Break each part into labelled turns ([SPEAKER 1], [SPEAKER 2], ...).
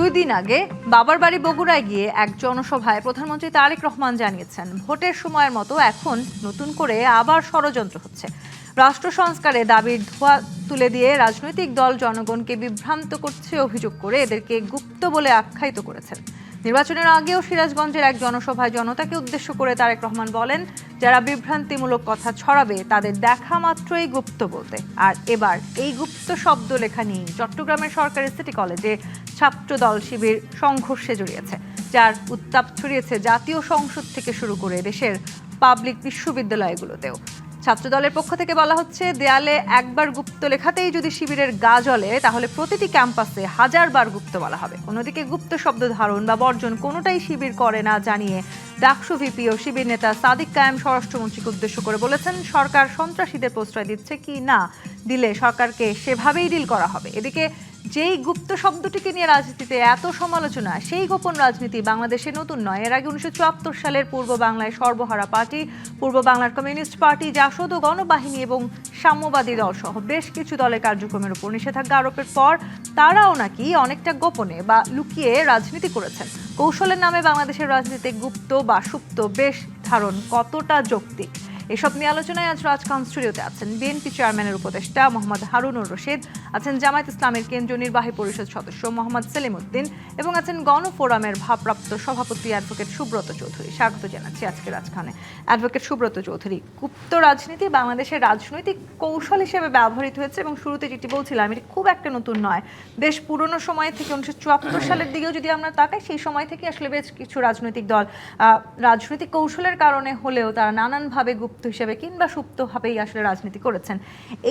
[SPEAKER 1] 2 দিন আগে বাবার বাড়ি বগুড়ায় গিয়ে এক জনসভায় প্রধানমন্ত্রী তারেক রহমান জানিয়েছেন, ভোটের সময়ের মতো এখন নতুন করে আবার ষড়যন্ত্র হচ্ছে। রাষ্ট্র সংস্কারে দাবির ধোঁয়া তুলে দিয়ে রাজনৈতিক দল জনগণকে বিভ্রান্ত করছে অভিযোগ করে এদেরকে গুপ্ত বলে আখ্যায়িত করেছেন। নির্বাচনের আগেও সিরাজগঞ্জের এক জনসভায় জনতাকে উদ্দেশ্য করে তারেক রহমান বলেন, যারা বিভ্রান্তিমূলক কথা ছড়াবে তাদের দেখা মাত্রই গুপ্ত বলতে। আর এবার এই গুপ্ত শব্দ লেখা নিয়ে চট্টগ্রামের সরকারি সিটি কলেজে ছাত্রদল শিবির সংঘর্ষে জড়িয়েছে, যার উত্তাপ ছড়িয়েছে জাতীয় সংসদ থেকে শুরু করে দেশের পাবলিক বিশ্ববিদ্যালয়গুলোতেও। ছাত্রদলের পক্ষ থেকে বলা হচ্ছে, দেয়ালে একবার গুপ্ত লেখাতেই যদি শিবিরের গা জ্বলে তাহলে প্রতিটি ক্যাম্পাসে 1000 বার গুপ্ত বলা হবে। অন্যদিকে গুপ্ত শব্দ ধারণ বা বর্জন কোনোটাই শিবির করে না জানিয়ে ডাকসু ভিপি ও শিবির নেতা সাদিক কায়েম স্বরাষ্ট্রমন্ত্রীকে উদ্দেশ্য করে বলেছেন, সরকার সন্ত্রাসীদের প্রশ্রয় দিচ্ছে কি না দিলে সরকারকে সেভাবেই ডিল করা হবে। এদিকে যেই গুপ্ত শব্দটিকে নিয়ে রাজনীতিতে এত সমালোচনা, সেই গোপন রাজনীতি বাংলাদেশে নতুন নয়। এর আগে 1974 সালের পূর্ব বাংলায় সর্বহারা পার্টি, পূর্ব বাংলার কমিউনিস্ট পার্টি, জাসদ ও গণবাহিনী এবং সাম্যবাদী দল সহ বেশ কিছু দলের কার্যক্রমের উপর নিষেধাজ্ঞা আরোপের পর তারাও নাকি অনেকটা গোপনে বা লুকিয়ে রাজনীতি করেছেন। কৌশলের নামে বাংলাদেশের রাজনীতিতে গুপ্ত বা সুপ্ত বেশ ধারণ কতটা যৌক্তিক, এসব নিয়ে আলোচনায় আজ রাজকাহন স্টুডিওতে আছেন বিএনপি চেয়ারম্যানের উপদেষ্টা মোহাম্মদ হারুনুর রশিদ, আছেন জামায়াত ইসলামের কেন্দ্রীয় নির্বাহী পরিষদ সদস্য মোহাম্মদ সেলিম উদ্দিন এবং আছেন গণফোরামের ভারপ্রাপ্ত সভাপতি অ্যাডভোকেট সুব্রত চৌধুরী। স্বাগত জানাচ্ছি আজকে রাজকাহনে। অ্যাডভোকেট সুব্রত চৌধুরী, গুপ্ত রাজনীতি বাংলাদেশের রাজনৈতিক কৌশল হিসেবে ব্যবহৃত হয়েছে এবং শুরুতে যেটি বলছিলাম এটি খুব একটা নতুন নয়। বেশ পুরনো সময় থেকে 1974 সালের দিকেও যদি আমরা তাকাই, সেই সময় থেকে আসলে বেশ কিছু রাজনৈতিক দল রাজনৈতিক কৌশলের কারণে হলেও তারা নানানভাবে গুপ্ত হিসেবে কিংবা সুপ্তভাবেই আসলে রাজনীতি করেছেন।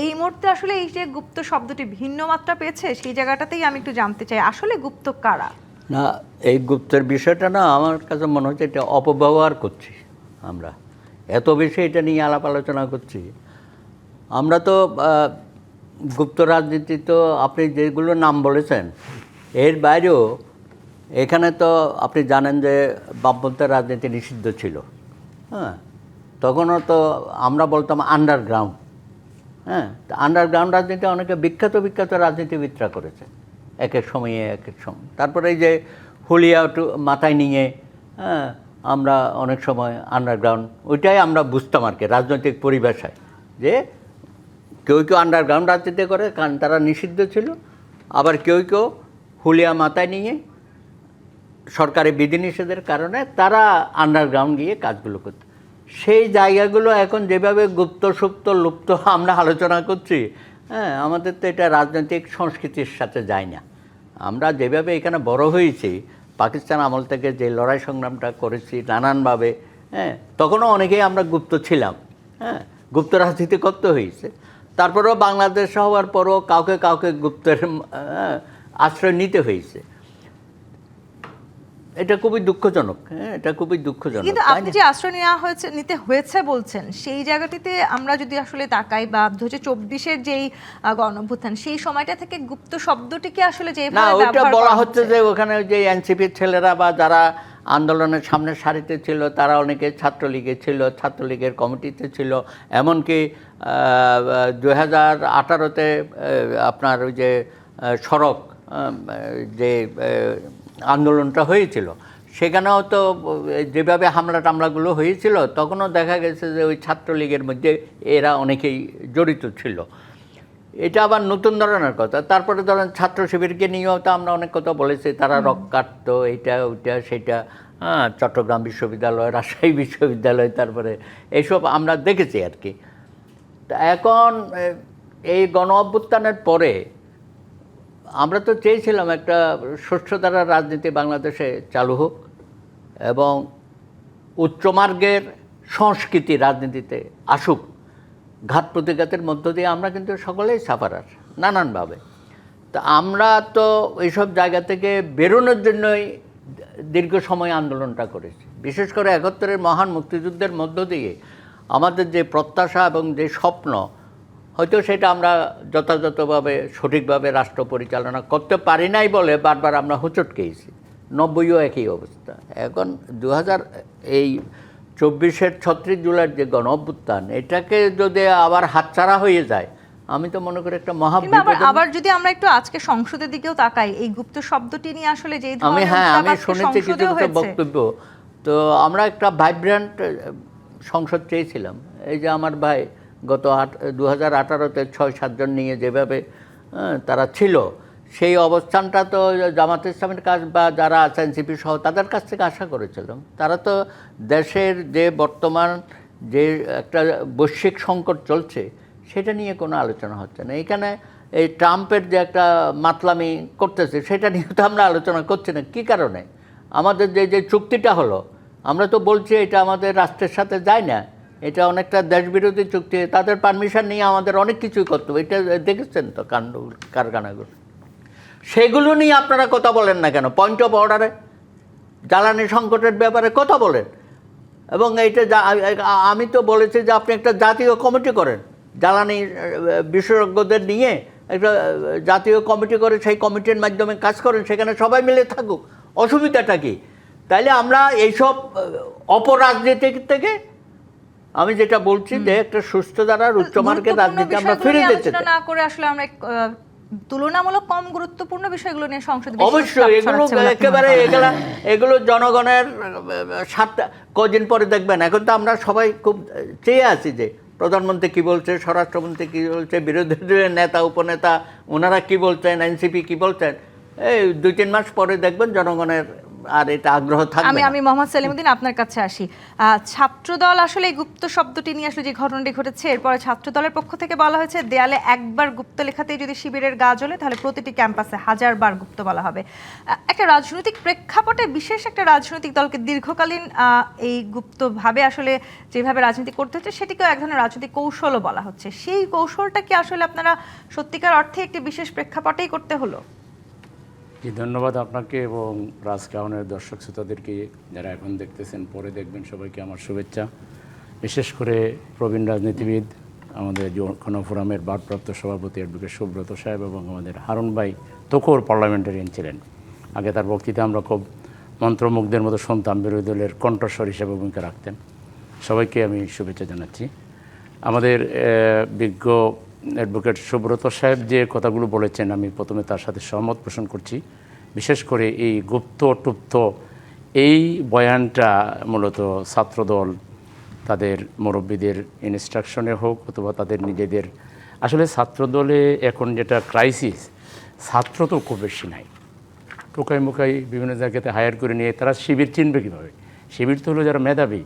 [SPEAKER 1] এই মুহূর্তে আসলে এই যে গুপ্ত শব্দটি ভিন্ন মাত্রা পেয়েছে, সেই জায়গাটাতেই আমি একটু জানতে চাই আসলে গুপ্ত কারা।
[SPEAKER 2] না, এই গুপ্তের বিষয়টা না আমার কাছে মনে হচ্ছে এটা অপব্যবহার করছি। আমরা এত বেশি এটা নিয়ে আলাপ আলোচনা করছি। আমরা তো গুপ্ত রাজনীতি তো আপনি যেগুলো নাম বলেছেন এর বাইরেও এখানে তো আপনি জানেন যে বামপন্থী রাজনীতি নিষিদ্ধ ছিল। হ্যাঁ, তখনও তো আমরা বলতাম আন্ডারগ্রাউন্ড। হ্যাঁ, আন্ডারগ্রাউন্ড রাজনীতি অনেকে বিখ্যাত বিখ্যাত রাজনীতিবিদরা করেছে এক এক সময়ে এক এক সময়। তারপরে এই যে হুলিয়া মাথায় নিয়ে আমরা অনেক সময় আন্ডারগ্রাউন্ড, ওইটাই আমরা বুঝতাম আর কি রাজনৈতিক পরিভাষায়, যে কেউ কেউ আন্ডারগ্রাউন্ড রাজনীতি করে কারণ তারা নিষিদ্ধ ছিল, আবার কেউ কেউ হুলিয়া মাথায় নিয়ে সরকারি বিধিনিষেধের কারণে তারা আন্ডারগ্রাউন্ড গিয়ে কাজগুলো করত। সেই জায়গাগুলো এখন যেভাবে গুপ্ত সুপ্ত লুপ্ত আমরা আলোচনা করছি, হ্যাঁ, আমাদের তো এটা রাজনৈতিক সংস্কৃতির সাথে যায় না। আমরা যেভাবে এখানে বড় হয়েছি, পাকিস্তান আমল থেকে যে লড়াই সংগ্রামটা করেছি নানানভাবে, হ্যাঁ, তখনও অনেকেই আমরা গুপ্ত ছিলাম। হ্যাঁ, গুপ্ত রাজনীতি করতে হয়েছে। তারপরেও বাংলাদেশ হওয়ার পরও কাউকে কাউকে গুপ্তের আশ্রয় নিতে হয়েছে। এটা খুবই দুঃখজনক। হ্যাঁ, এটা খুবই দুঃখজনক।
[SPEAKER 1] কিন্তু আপনি যে আশ্রয় নিতে হয়েছে বলছেন, সেই জায়গাটিতে আমরা যদি আসলে তাকাই বা 2024-এর যেই গণঅভ্যুত্থান, সেই সময়টা থেকে গুপ্ত শব্দটিকে আসলে যে
[SPEAKER 2] না, ওইটা বলা হচ্ছে যে ওখানে যে এনসিপির ছেলেরা বা যারা আন্দোলনের সামনের সারিতে ছিল তারা অনেকে ছাত্রলীগে ছিল, ছাত্রলীগের কমিটিতে ছিল। এমনকি 2018-তে আপনার ওই যে সড়ক যে আন্দোলনটা হয়েছিল, সেখানেও তো যেভাবে হামলা টামলাগুলো হয়েছিল তখনও দেখা গেছে যে ওই ছাত্রলীগের মধ্যে এরা অনেকেই জড়িত ছিল। এটা আবার নতুন ধরনের কথা। তারপরে ধরেন ছাত্র শিবিরকে নিয়েও তো আমরা অনেক কথা বলেছি, তারা রক কাটতো, এইটা ওইটা সেটা। হ্যাঁ, চট্টগ্রাম বিশ্ববিদ্যালয়, রাজশাহী বিশ্ববিদ্যালয়, তারপরে এইসব আমরা দেখেছি আর কি। তা এখন এই গণ অভ্যুত্থানের পরে আমরা তো চেয়েছিলাম একটা স্বচ্ছতার রাজনীতি বাংলাদেশে চালু হোক এবং উচ্চমার্গের সংস্কৃতি রাজনীতিতে আসুক। ঘাত প্রতিঘাতের মধ্য দিয়ে আমরা কিন্তু সকলেই সাফারার নানানভাবে। তা আমরা তো এইসব জায়গা থেকে বেরোনোর জন্যই দীর্ঘ সময় আন্দোলনটা করেছি। বিশেষ করে 71-এর মহান মুক্তিযুদ্ধের মধ্য দিয়ে আমাদের যে প্রত্যাশা এবং যে স্বপ্ন, হয়তো সেটা আমরা যথাযথভাবে সঠিকভাবে রাষ্ট্র পরিচালনা করতে পারি নাই বলে বারবার আমরা হোঁচট খেয়েছি। 90-ও একই অবস্থা। এখন 2024-এর 36 জুলাইয়ের যে গণ অভ্যুত্থান, এটাকে যদি আবার হাতছাড়া হয়ে যায় আমি তো মনে করি একটা
[SPEAKER 1] কিংবা আবার
[SPEAKER 2] মহাবিপদ।
[SPEAKER 1] আবার যদি আমরা একটু আজকে সংসদের দিকেও তাকাই, এই গুপ্ত শব্দটি নিয়ে আসলে যে
[SPEAKER 2] আমি
[SPEAKER 1] ধরনের উত্তাপ
[SPEAKER 2] আমি
[SPEAKER 1] আজকে
[SPEAKER 2] শুনেছি কিছু
[SPEAKER 1] সংসদেও
[SPEAKER 2] কিছু
[SPEAKER 1] হয়েছে।
[SPEAKER 2] বক্তব্য। তো আমরা একটা ভাইব্রেন্ট সংসদ চেয়েছিলাম। এই যে আমার ভাই গত 2018-তে 6-7 জন নিয়ে যেভাবে তারা ছিল, সেই অবস্থানটা তো জামাত ইসলামের কাজ বা যারা আছেন এনসিপি সহ তাদের কাছ থেকে আশা করেছিলাম। তারা তো দেশের যে বর্তমান যে একটা বৈশ্বিক সংকট চলছে সেটা নিয়ে কোনো আলোচনা হচ্ছে না। এখানে এই ট্রাম্পের যে একটা মাতলামি করতেছে সেটা নিয়ে তো আমরা আলোচনা করছি না। কী কারণে? আমাদের যে চুক্তিটা হলো, আমরা তো বলছি এটা আমাদের রাষ্ট্রের সাথে যায় না, এটা অনেকটা দেশবিরোধী চুক্তি, তাদের পারমিশন নিয়ে আমাদের অনেক কিছুই করতে হবে। এটা দেখেছেন তো কাণ্ড কারখানাগুলো, সেগুলো নিয়ে আপনারা কথা বলেন না কেন? পয়েন্ট অফ অর্ডারে জ্বালানি সংকটের ব্যাপারে কথা বলেন। এবং এইটা আমি তো বলেছি যে আপনি একটা জাতীয় কমিটি করেন, জ্বালানি বিশেষজ্ঞদের নিয়ে একটা জাতীয় কমিটি করে সেই কমিটির মাধ্যমে কাজ করেন, সেখানে সবাই মিলে থাকুক। অসুবিধাটা কি? তাইলে আমরা এইসব অপরাজনীতিক থেকে, আমি যেটা বলছি যে একটা সুস্থ ধারার উচ্চমার্গের রাজনীতি আমরা ফিরে যেতে চাই।
[SPEAKER 1] না করে আসলে আমরা তুলনামূলক কম গুরুত্বপূর্ণ বিষয়গুলো নিয়ে সংসদে
[SPEAKER 2] অবশ্যই এগুলো একেবারে এগুলো জনগণের স্বার্থ। কদিন পরে দেখবেন, এখন তো আমরা সবাই খুব চেয়ে আছি যে প্রধানমন্ত্রী কী বলছে, স্বরাষ্ট্রমন্ত্রী কী বলছে, বিরোধী দলের নেতা উপনেতা ওনারা কী বলছেন, এনসিপি কী বলছেন। এই 2-3 মাস পরে দেখবেন জনগণের আর এটা আগ্রহ থাকবে না।
[SPEAKER 1] আমি মোহাম্মদ সেলিমউদ্দিন আপনার কাছে আসি। ছাত্রদল আসলে এই গুপ্ত শব্দটি নিয়ে আসলে যে ঘটনাটি ঘটেছে, এরপরে ছাত্রদলের পক্ষ থেকে বলা হয়েছে দেয়ালে একবার গুপ্ত লেখাতেই যদি শিবিরের গা জ্বলে তাহলে প্রতিটি ক্যাম্পাসে 1000 বার গুপ্ত বলা হবে। একটা রাজনৈতিক প্রেক্ষাপটে বিশেষ একটা রাজনৈতিক দলকে দীর্ঘকালীন এই গুপ্তভাবে আসলে যেভাবে রাজনীতি করতে হচ্ছে সেটিকেও এক ধরনের রাজনৈতিক কৌশলও বলা হচ্ছে। সেই কৌশলটা কি আসলে আপনারা সত্যিকার অর্থে একটি বিশেষ প্রেক্ষাপটেই করতে হলো?
[SPEAKER 3] ধন্যবাদ আপনাকে এবং রাজকাহনের দর্শক শ্রোতাদেরকে, যারা এখন দেখতেছেন পরে দেখবেন, সবাইকে আমার শুভেচ্ছা। বিশেষ করে প্রবীণ রাজনীতিবিদ, আমাদের গণফোরামের ভারপ্রাপ্ত সভাপতি অ্যাডভোকেট সুব্রত সাহেব এবং আমাদের হারুন ভাই তখর পার্লামেন্টারিয়ান ছিলেন। আগে তার বক্তৃতা আমরা খুব মন্ত্রমুগ্ধের মতো শুনতাম, বিরোধী দলের কণ্ঠস্বর হিসেবে ভূমিকা রাখতেন। সবাইকে আমি শুভেচ্ছা জানাচ্ছি। আমাদের বিজ্ঞ অ্যাডভোকেট সুব্রত সাহেব যে কথাগুলো বলেছেন, আমি প্রথমে তার সাথে সহমত পোষণ করছি। বিশেষ করে এই গুপ্ত টুপ্ত এই বয়ানটা মূলত ছাত্রদল তাদের মুরব্বীদের ইনস্ট্রাকশনে হোক অথবা তাদের নিজেদের, আসলে ছাত্রদলে এখন যেটা ক্রাইসিস, ছাত্র তো খুব বেশি নাই, টোকাই মুখাই বিভিন্ন জায়গাতে হায়ার করে নিয়ে তারা শিবির চিনবে কীভাবে? শিবির তো হলো যারা মেধাবী,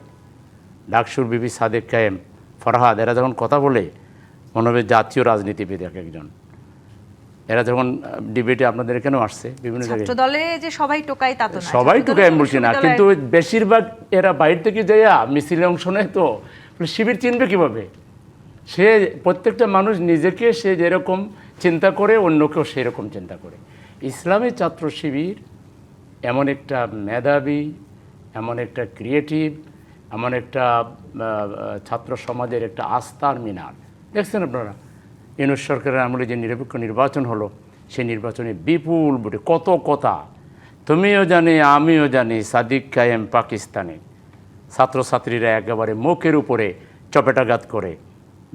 [SPEAKER 3] ডাকসুর বিবি সাদেক কায়েম, ফরহাদ, এরা যখন কথা বলে মনে হবে জাতীয় রাজনীতিবিদ এক একজন। এরা যখন ডিবেটে আপনাদের এখানেও আসছে বিভিন্ন জায়গায়,
[SPEAKER 1] ছাত্রদলে যে সবাই টোকাই তা তো না,
[SPEAKER 3] সবাই টোকাই আমি বলছি না, কিন্তু বেশিরভাগ এরা বাইরে থেকে যাইয়া মিছিলে অংশ নেয়। তো শিবির চিনবে কীভাবে? সে প্রত্যেকটা মানুষ নিজেকে সে যেরকম চিন্তা করে অন্যকেও সেরকম চিন্তা করে। ইসলামী ছাত্র শিবির এমন একটা মেধাবী, এমন একটা ক্রিয়েটিভ, এমন একটা ছাত্র সমাজের একটা আস্থার মিনার। দেখছেন আপনারা ইউনূস সরকারের আমলে যে নিরপেক্ষ নির্বাচন হলো, সেই নির্বাচনে বিপুল ভোটে কত কথা, তুমিও জানি আমিও জানি, সাদিক কায়েম পাকিস্তানে, ছাত্রছাত্রীরা একেবারে মুখের উপরে চপেটাঘাত করে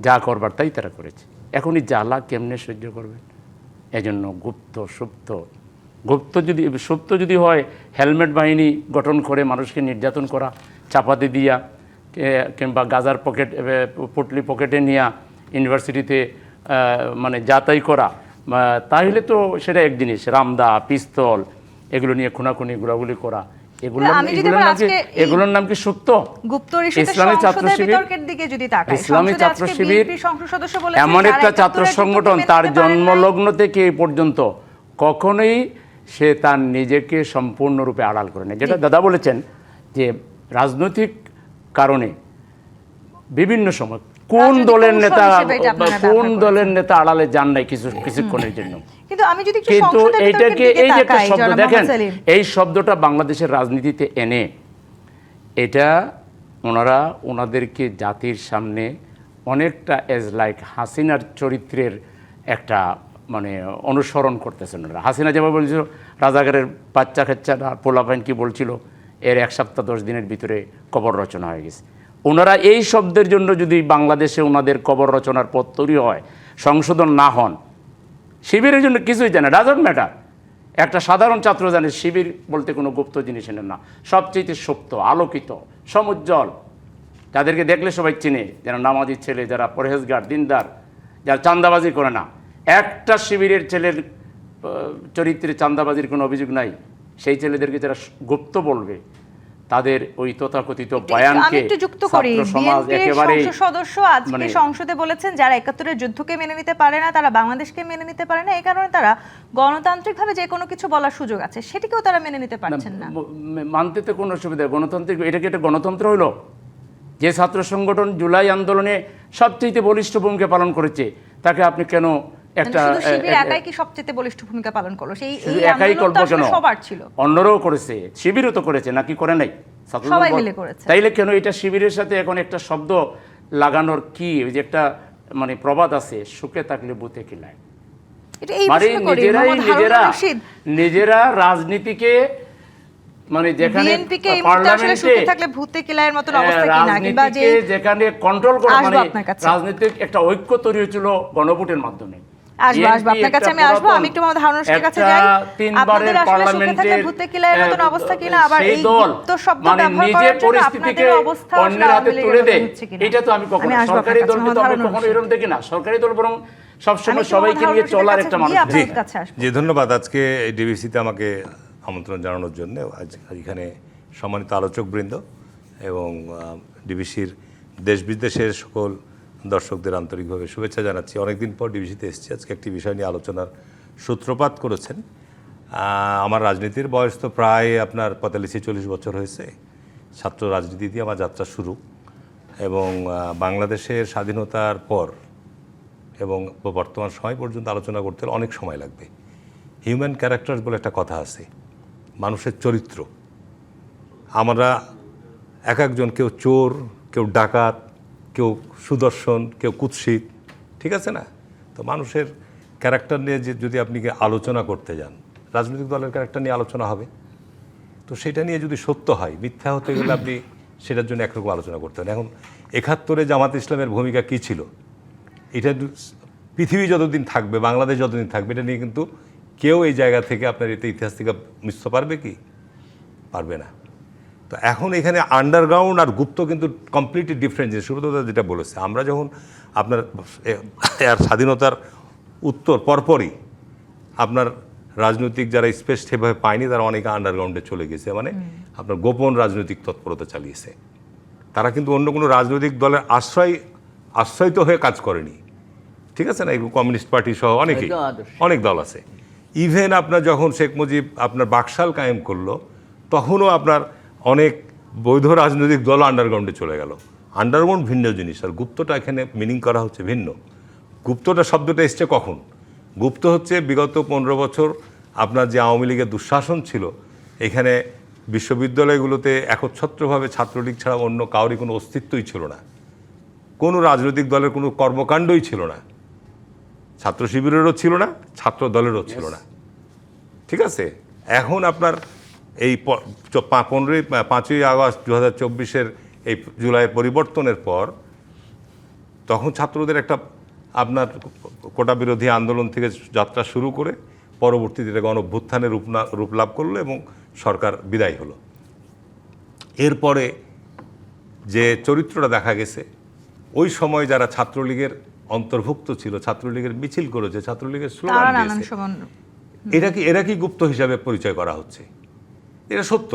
[SPEAKER 3] যা করবার তাই তারা করেছে। এখনই জ্বালা কেমনে সহ্য করবেন? এজন্য সুপ্ত যদি হয় হেলমেট বাহিনী গঠন করে মানুষকে নির্যাতন করা, চাপাতি দিয়া কিংবা গাজার পুটলি পকেটে নিয়ে ইউনিভার্সিটিতে মানে যাতাই করা, তাহলে তো সেটা এক জিনিস। রামদা, পিস্তল এগুলো নিয়ে খুনাখুনি ঘোরাঘুরি করা, এগুলোর নাম কি সত্য? ইসলামী ছাত্র শিবির এমন একটা ছাত্র সংগঠন, তার জন্মলগ্ন থেকে এই পর্যন্ত কখনোই সে তার নিজেকে সম্পূর্ণরূপে আড়াল করে নেয়। যেটা দাদা বলেছেন যে রাজনৈতিক কারণে বিভিন্ন সময় কোন দলের নেতা আড়ালে যান নাই কিছুক্ষণের জন্য, কিন্তু এইটাকে এই যে একটা শব্দ দেখেন, এই শব্দটা বাংলাদেশের রাজনীতিতে এনে এটা ওনারা ওনাদেরকে জাতির সামনে অনেকটা এজ লাইক হাসিনার চরিত্রের একটা মানে অনুসরণ করতেছেন ওনারা। হাসিনা যেভাবে বলছিল রাজাগারের বাচ্চা কাচ্চারা পোলাপাইন কি বলছিল, এর 1 সপ্তাহ 10 দিনের ভিতরে কবর রচনা হয়ে গেছে। ওনারা এই শব্দের জন্য যদি বাংলাদেশে ওনাদের কবর রচনার পথ তৈরি হয়, সংশোধন না হন, শিবিরের জন্য কিছুই জানে, ডাজন্ট ম্যাটার। একটা সাধারণ ছাত্র জানে শিবির বলতে কোনো গুপ্ত জিনিস এনে না, সবচেয়ে সত্য, আলোকিত, সমুজ্জ্বল, যাদেরকে দেখলে সবাই চিনে, যারা নামাজি ছেলে, যারা পরহেজগার, দিনদার, যারা চাঁদাবাজি করে না। একটা শিবিরের ছেলের চরিত্রে চাঁদাবাজির কোনো অভিযোগ নাই। সেই ছেলেদেরকে যারা গুপ্ত বলবে, তাদের ওই তথাকথিত বয়ানকে
[SPEAKER 1] আমি একটু যুক্ত করি,
[SPEAKER 3] ছাত্র সমাজ
[SPEAKER 1] বিএনপির
[SPEAKER 3] একেবারেই
[SPEAKER 1] সংসদ সদস্য আজকে সংসদে বলেছেন যারা ৭১-এর যুদ্ধকে মেনে নিতে পারে না, তারা বাংলাদেশকে মেনে নিতে পারে না, এই কারণে তারা গণতান্ত্রিকভাবে যে কোনো কিছু বলার সুযোগ আছে সেটিকেও তারা মেনে নিতে পারছেন না।
[SPEAKER 3] মানতে তো কোনো অসুবিধা, গণতান্ত্রিক, এটা কি একটা গণতন্ত্র হলো? যে ছাত্র সংগঠন জুলাই আন্দোলনে সবচেয়ে বলিষ্ঠ ভূমিকা পালন করেছে, তাকে আপনি কেন একটা
[SPEAKER 1] শিবির একাই কি সবচেয়ে বলিষ্ঠ ভূমিকা পালন করলো? সেই
[SPEAKER 3] একাই করব কেন?
[SPEAKER 1] সবার ছিল,
[SPEAKER 3] অন্যরাও করেছে, শিবিরও তো করেছে, নাকি করে নাই?
[SPEAKER 1] সবাই মিলে করেছে।
[SPEAKER 3] তাইলে কেন এটা শিবিরের সাথে এখন একটা শব্দ লাগানোর কি, ওই যে একটা মানে প্রবাদ আছে, সুখে থাকলে বুতে কিলায়। মানে নিজেরা রাজনীতিকে, মানে যেখানে যেখানে কন্ট্রোল করা, মানে রাজনীতিক একটা ঐক্য তৈরি হয়েছিল গণভোটের মাধ্যমে।
[SPEAKER 1] আপনার কাছে আমি আসবো, আমি একটু ধারণার কাছে যাই।
[SPEAKER 3] তিনবারের পার্লামেন্টের সেই দল মানে নিজে পরিস্থিতিকে অন্যের হাতে তুলে দেয়, এটা তো আমি কখনো সরকারি দলকে তো আমি কখনো এরকম দেখি না। সরকারি দল বরং সবসময় সবাইকে নিয়ে চলার একটা মানুষ।
[SPEAKER 4] জি, ধন্যবাদ আজকে ডিবিসিতে আমাকে আমন্ত্রণ জানানোর জন্য। আজ এখানে সম্মানিত আলোচকবৃন্দ এবং ডিবিসির দেশ বিদেশের সকল দর্শকদের আন্তরিকভাবে শুভেচ্ছা জানাচ্ছি। অনেকদিন পর ডিবিসিতে এসেছি, আজকে একটি বিষয় নিয়ে আলোচনার সূত্রপাত করেছেন। আমার রাজনীতির বয়স তো প্রায় আপনার ৪৫-৪০ বছর হয়েছে। ছাত্র রাজনীতি দিয়ে আমার যাত্রা শুরু, এবং বাংলাদেশের স্বাধীনতার পর এবং বর্তমান সময় পর্যন্ত আলোচনা করতে হলে অনেক সময় লাগবে। হিউম্যান ক্যারেক্টার বলে একটা কথা আছে, মানুষের চরিত্র। আমরা এক একজন, কেউ চোর, কেউ ডাকাত, কেউ সুদর্শন, কেউ কুৎসিত, ঠিক আছে না? তো মানুষের ক্যারেক্টার নিয়ে যদি আপনি আলোচনা করতে যান, রাজনৈতিক দলের ক্যারেক্টার নিয়ে আলোচনা হবে, তো সেটা নিয়ে যদি সত্য হয়, মিথ্যা হতে গেলে আপনি সেটার জন্য একরকম আলোচনা করতে হবে। এখন ৭১-এ জামাত ইসলামের ভূমিকা কী ছিল, এটা পৃথিবী যতদিন থাকবে, বাংলাদেশ যতদিন থাকবে, এটা নিয়ে কিন্তু কেউ এই জায়গা থেকে আপনার এটা ইতিহাস থেকে মিশতে পারবে কি? পারবে না। তো এখন এখানে আন্ডারগ্রাউন্ড আর গুপ্ত কিন্তু কমপ্লিটলি ডিফারেন্ট জিনিস। সুব্রতদা যেটা বলেছে, আমরা যখন আপনার স্বাধীনতার উত্তর পরপরই আপনার রাজনৈতিক যারা স্পেস সেভাবে পায়নি, তারা অনেকে আন্ডারগ্রাউন্ডে চলে গেছে, মানে আপনার গোপন রাজনৈতিক তৎপরতা চালিয়েছে। তারা কিন্তু অন্য কোনো রাজনৈতিক দলের আশ্রয়িত হয়ে কাজ করেনি, ঠিক আছে না? এগুলো কমিউনিস্ট পার্টি সহ অনেক দল আছে। ইভেন আপনার যখন শেখ মুজিব আপনার বাকশাল কায়েম করলো, তখনও আপনার অনেক বৈধ রাজনৈতিক দল আন্ডারগ্রাউন্ডে চলে গেল। আন্ডারগ্রাউন্ড ভিন্ন জিনিস, আর গুপ্তটা এখানে মিনিং করা হচ্ছে ভিন্ন। গুপ্তটা শব্দটা এসছে কখন? গুপ্ত হচ্ছে বিগত ১৫ বছর আপনার যে আওয়ামী লীগের দুঃশাসন ছিল, এখানে বিশ্ববিদ্যালয়গুলোতে একচ্ছত্রভাবে ছাত্রলীগ ছাড়া অন্য কাউরই কোনো অস্তিত্বই ছিল না, কোনো রাজনৈতিক দলের কোনো কর্মকাণ্ডই ছিল না, ছাত্র শিবিরেরও ছিল না, ছাত্র দলেরও ছিল না, ঠিক আছে? এখন আপনার এই 5ই আগস্ট 2024-এর এই জুলাইয়ের পরিবর্তনের পর, তখন ছাত্রদের একটা আপনার কোটা বিরোধী আন্দোলন থেকে যাত্রা শুরু করে পরবর্তীতে এটা গণঅভ্যুত্থানের রূপ লাভ করলো এবং সরকার বিদায় হলো। এরপরে যে চরিত্রটা দেখা গেছে, ওই সময় যারা ছাত্রলীগের অন্তর্ভুক্ত ছিল, ছাত্রলীগের মিছিল করেছে, ছাত্রলীগের স্লোগান দিয়েছে, এরা কি গুপ্ত হিসাবে পরিচয় করা হচ্ছে? এটা সত্য।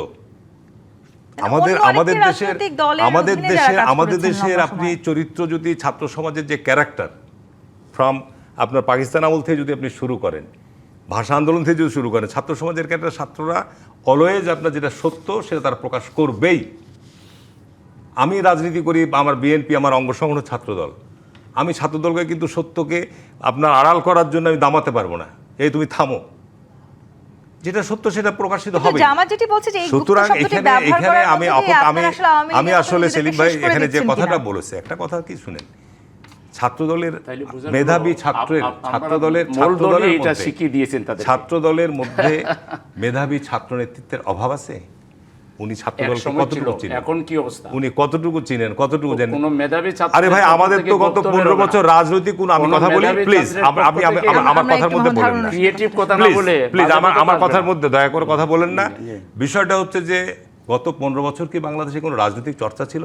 [SPEAKER 4] আমাদের দেশের আপনি চরিত্র যদি ছাত্র সমাজের যে ক্যারেক্টার ফ্রম আপনার পাকিস্তান আমল থেকে যদি আপনি শুরু করেন, ভাষা আন্দোলন থেকে যদি শুরু করেন, ছাত্র সমাজের ক্যারেক্টার, ছাত্ররা অলওয়েজ আপনার যেটা সত্য সেটা তারা প্রকাশ করবেই। আমি রাজনীতি করি, আমার বিএনপি আমার অঙ্গ সংগঠন ছাত্রদল, আমি ছাত্রদলকে কিন্তু সত্যকে আপনার আড়াল করার জন্য আমি দামাতে পারবো না, এই তুমি থামো, যেটা সত্য সেটা প্রকাশিত হবে। সুতরাং এখানে আমি আসলে সেলিম ভাই এখানে যে কথাটা বলেছে, একটা কথা কি শুনেন, ছাত্রদলের মেধাবী ছাত্রদলের মধ্যে মেধাবী ছাত্র নেতৃত্বের অভাব আছে? উনি
[SPEAKER 3] এক
[SPEAKER 4] ছাত্রদলকে
[SPEAKER 3] সময় ছিল,
[SPEAKER 4] কতটুকু চিনেন,
[SPEAKER 3] এখন কি অবস্থা?
[SPEAKER 4] উনি কতটুকু চিনেন, কতটুকু জানেন?
[SPEAKER 3] কোনো মেধাবী ছাত্র
[SPEAKER 4] আরে ভাই, আমাদের তো গত 15 বছর রাজনৈতিক কোন, আমি কথা বলি প্লিজ, আমি আমার কথার মধ্যে বলেন না
[SPEAKER 3] ক্রিয়েটিভ কথা না বলে
[SPEAKER 4] প্লিজ,
[SPEAKER 3] বাজে কথা
[SPEAKER 4] আমার
[SPEAKER 3] আসবে
[SPEAKER 4] কথার
[SPEAKER 3] না।
[SPEAKER 4] মধ্যে দয়া করে কথা বলেন না। বিষয়টা হচ্ছে যে গত 15 বছর কি বাংলাদেশে কোনো রাজনৈতিক চর্চা ছিল?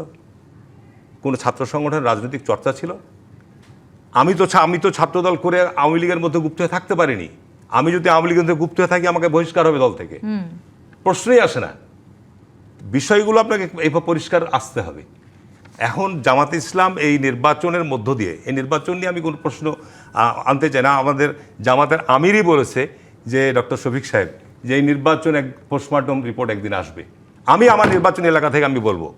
[SPEAKER 4] কোনো ছাত্র সংগঠনের রাজনৈতিক চর্চা ছিল? আমি তো ছাত্রদল করে আওয়ামী লীগের মধ্যে গুপ্ত হয়ে থাকতে পারিনি। আমি যদি আওয়ামী লীগের মধ্যে গুপ্ত হয়ে থাকি, আমাকে বহিষ্কার হবে দল থেকে, প্রশ্নই আসে না। বিষয়গুলো আপনাকে এইভাবে পরিষ্কার আসতে হবে। এখন জামাত ইসলাম এই নির্বাচনের মধ্য দিয়ে, এই নির্বাচন নিয়ে আমি কোনো প্রশ্ন আনতে চাই না। আমাদের জামাতের আমিরই বলেছে যে ডক্টর শফিক সাহেব, যে এই নির্বাচন পোস্টমর্টম রিপোর্ট একদিন আসবে। আমি আমার নির্বাচনী এলাকা থেকে আমি বলবো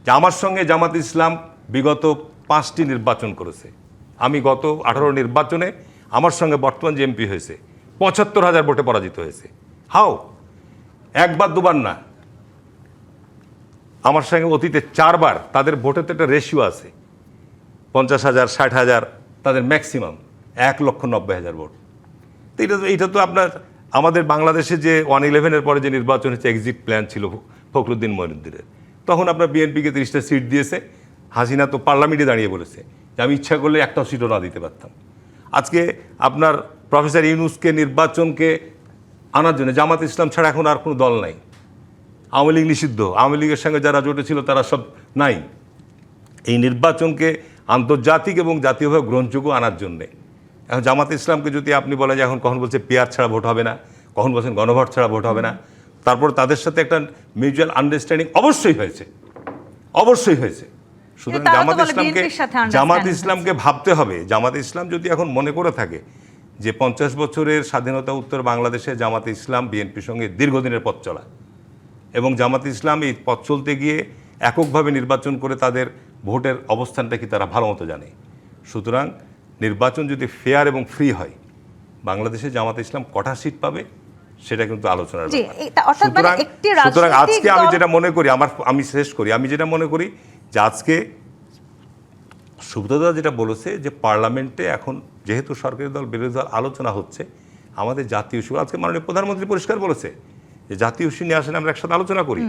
[SPEAKER 4] যে আমার সঙ্গে জামাত ইসলাম বিগত 5টি নির্বাচন করেছে। আমি গত 18 নির্বাচনে আমার সঙ্গে বর্তমান যে এমপি হয়েছে 75,000 ভোটে পরাজিত হয়েছে। হাও, একবার দুবার না, আমার সঙ্গে অতীতে 4 বার। তাদের ভোটের তো একটা রেশিও আছে, 50,000, 60,000, তাদের ম্যাক্সিমাম 1,90,000 ভোট। তো এটা তো আপনার আমাদের বাংলাদেশে যে 111-এর পরে যে নির্বাচন হচ্ছে, এক্সিট প্ল্যান ছিল ফখরুদ্দিন মঈনুদ্দিনের, তখন আপনার বিএনপিকে 30টা সিট দিয়েছে। হাসিনা তো পার্লামেন্টে দাঁড়িয়ে বলেছে যে আমি ইচ্ছা করলে একটাও সিটও না দিতে পারতাম। আজকে আপনার প্রফেসর ইউনূসকে নির্বাচনকে আনার জন্য জামাত ইসলাম ছাড়া এখন আর কোনো দল নাই। আওয়ামী লীগ নিষিদ্ধ, আওয়ামী লীগের সঙ্গে যারা জোটে ছিল তারা সব নাই। এই নির্বাচনকে আন্তর্জাতিক এবং জাতীয়ভাবে গ্রহণযোগ্য আনার জন্যে এখন জামাত ইসলামকে যদি আপনি বলেন যে এখন কখন বলছে পেয়ার ছাড়া ভোট হবে না, কখন বলছেন গণভোট ছাড়া ভোট হবে না, তারপর তাদের সাথে একটা মিউচুয়াল আন্ডারস্ট্যান্ডিং অবশ্যই হয়েছে, অবশ্যই হয়েছে। সুতরাং
[SPEAKER 1] তারা তো
[SPEAKER 4] জামাত
[SPEAKER 1] বলে
[SPEAKER 4] ইসলামকে
[SPEAKER 1] BNP-র সাথে understanding
[SPEAKER 4] ভাবতে হবে, জামাত ইসলাম যদি এখন মনে করে থাকে যে 50 বছরের স্বাধীনতা উত্তর বাংলাদেশে জামাত ইসলাম বিএনপির সঙ্গে দীর্ঘদিনের পথ চলা, এবং জামাত ইসলাম এই পথ চলতে গিয়ে এককভাবে নির্বাচন করে তাদের ভোটের অবস্থানটা কি তারা ভালো মতো জানে। সুতরাং নির্বাচন যদি ফেয়ার এবং ফ্রি হয়, বাংলাদেশে জামাত ইসলাম কটা সিট পাবে সেটা কিন্তু আলোচনার
[SPEAKER 1] জি,
[SPEAKER 4] ব্যাপার।
[SPEAKER 1] এটা অর্থাৎ মানে একটি
[SPEAKER 4] সুতরাং
[SPEAKER 1] রাজনৈতিক
[SPEAKER 4] আজকে আমি
[SPEAKER 1] দল-
[SPEAKER 4] যেটা মনে করি, আমি শেষ করি, আমি যেটা মনে করি যে আজকে সুব্রতদা যেটা বলেছে যে পার্লামেন্টে এখন যেহেতু সরকারি দল বিরোধী দল আলোচনা হচ্ছে, আমাদের জাতীয় ইস্যু, আজকে মাননীয় প্রধানমন্ত্রী পরিষ্কার বলেছে যে জাতীয় ইস্যু নিয়ে আসেন আমরা একসাথে আলোচনা করি।